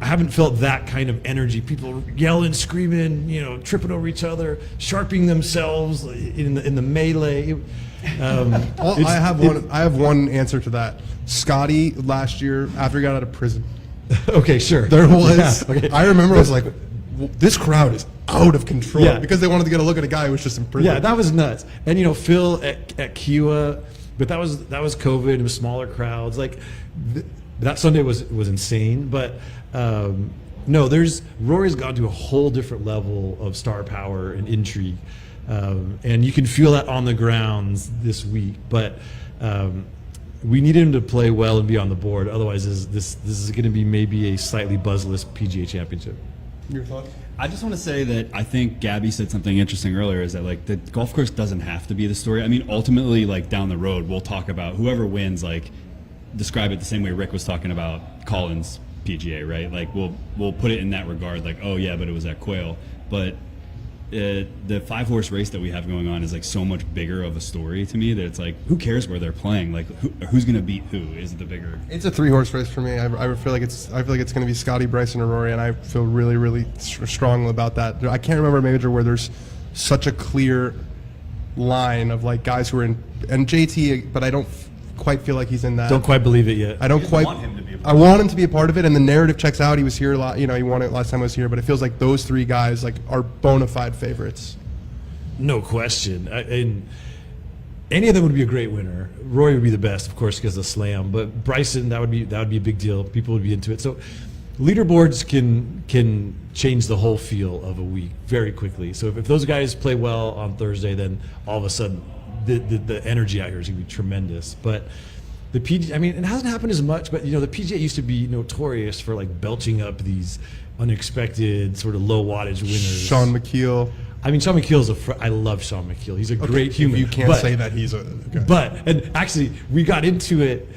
haven't felt that kind of energy. People yelling, screaming, tripping over each other, sharpening themselves in the melee. I have one answer to that. Scotty last year after he got out of prison. Okay, sure. There was. Yeah, okay. I remember I was like, this crowd is out of control because they wanted to get a look at a guy who was just in prison. Yeah, that was nuts. And Phil at Kiwa, but that was COVID. It was smaller crowds. That Sunday was insane. But no, Rory's gone to a whole different level of star power and intrigue, and you can feel that on the grounds this week. But we need him to play well and be on the board. Otherwise, this is going to be maybe a slightly buzzless PGA Championship. Your thoughts? I just want to say that I think Gabby said something interesting earlier, is that the golf course doesn't have to be the story. I mean, ultimately, down the road, we'll talk about whoever wins, describe it the same way Rick was talking about Collins PGA, right? We'll put it in that regard, oh yeah, but it was at Quail. But the 5-horse race that we have going on is so much bigger of a story to me that it's who cares where they're playing? Who's going to beat who is the bigger. It's a 3-horse race for me. I feel like it's going to be Scotty, Bryson, and Rory, and I feel really, really strong about that. I can't remember a major where there's such a clear line of guys who are in, and JT, but I don't quite feel like he's in that. Don't quite believe it yet. I don't quite. I want him to be a part of it, and the narrative checks out. He was here a lot. He won it last time I was here, but it feels like those 3 guys are bona fide favorites. No question. And any of them would be a great winner. Rory would be the best, of course, because of the Slam. But Bryson, that would be a big deal. People would be into it. So leaderboards can change the whole feel of a week very quickly. So if those guys play well on Thursday, then all of a sudden the energy out here is going to be tremendous. But the PGA, it hasn't happened as much, but the PGA used to be notorious for belching up these unexpected sort of low wattage winners. Sean McKeel. Sean McKeel's I love Sean McKeel. He's a great human. You can't say that he's a. Okay. But and actually, we got into it.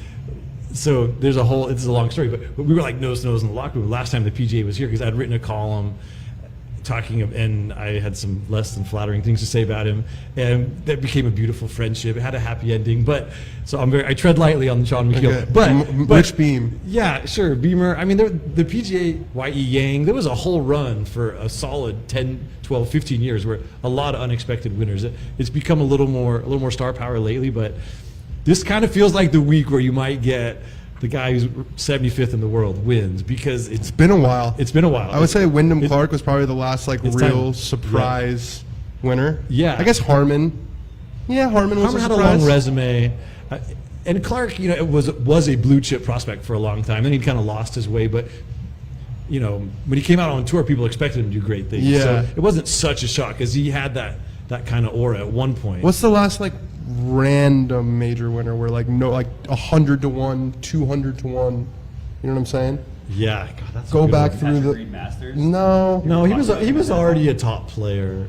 So it's a long story, but we were nose to nose in the locker room last time the PGA was here because I'd written a column talking, and I had some less than flattering things to say about him, and that became a beautiful friendship. It had a happy ending, but so I tread lightly on Sean McKeel. Okay. But Rich Beam. Yeah, sure, Beamer. I mean, the PGA YE Yang, there was a whole run for a solid 10, 12, 15 years where a lot of unexpected winners. It's become a little more star power lately, but this kind of feels like the week where you might get the guy who's 75th in the world wins, because it's been a while. It's been a while. I would say Wyndham Clark was probably the last like real time. surprise winner. Yeah. I guess Harmon. Yeah, Harmon was a had a surprise. long resume. And Clark, you know, was a blue chip prospect for a long time. Then he kind of lost his way, but you know, when he came out on tour, people expected him to do great things. Yeah. So it wasn't such a shock, because he had that kind of aura at one point. What's the last like random major winner where like 100 to 1, 200 to 1? You know what I'm saying? Yeah. God, that's Go a good back one. through the Reed Masters? No, he was already a top player.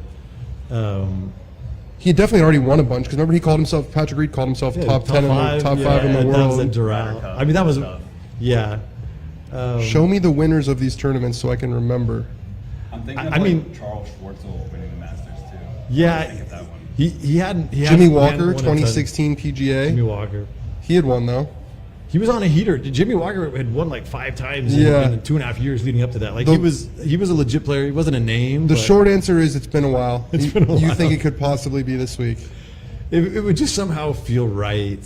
He definitely already won a bunch, because remember Patrick Reed called himself top 10 in the top 5 in the That was world. at Doral. I mean, that was yeah. Show me the winners of these tournaments so I can remember. I'm thinking of I mean, Charles Schwartzel winning the Masters too. Yeah, I think of that one. he hadn't. Jimmy hadn't Walker, won a ton. 2016 PGA. Jimmy Walker. He had won though. He was on a heater. Jimmy Walker had won like 5 times Yeah. in the 2.5 years leading up to that. Like he was a legit player. He wasn't a name. The but short answer is it's been a while. It's been a You while. think it could possibly be this week? It would just somehow feel right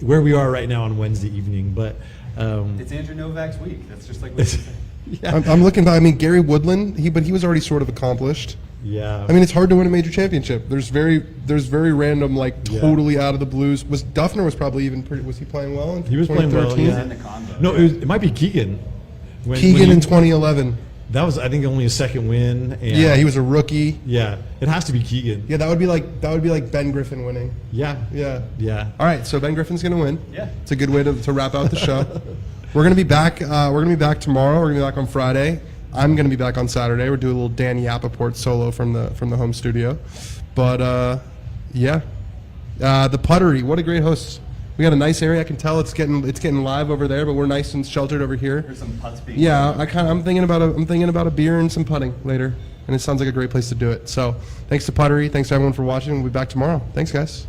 where we are right now on Wednesday evening. But It's Andrew Novak's week. That's just like what you said. yeah, I'm looking back. I mean, Gary Woodland. He was already sort of accomplished. yeah. I mean, it's hard to win a major championship. There's very random, like Yeah. totally out of the blues. Was Duffner was probably even pretty? Was he playing well in He was playing well. 2013? Yeah. in the combo. No, it might be Keegan. When Keegan he- in 2011. That was, I think, only his second win. And Yeah, he was a rookie. Yeah, it has to be Keegan. Yeah, that would be like Ben Griffin winning. Yeah, Yeah. yeah. All right, so Ben Griffin's gonna win. Yeah. It's a good way to wrap out the show. We're gonna be back. We're gonna be back tomorrow. We're gonna be back on Friday. I'm gonna be back on Saturday. We're doing a little Danny Appaport solo from the home studio. But yeah, the Puttery. What a great host. We got a nice area. I can tell it's getting live over there, but we're nice and sheltered over here. There's some putts being Yeah, I'm thinking about a beer and some putting later, and it sounds like a great place to do it. So thanks to Puttery. Thanks to everyone for watching. We'll be back tomorrow. Thanks, guys.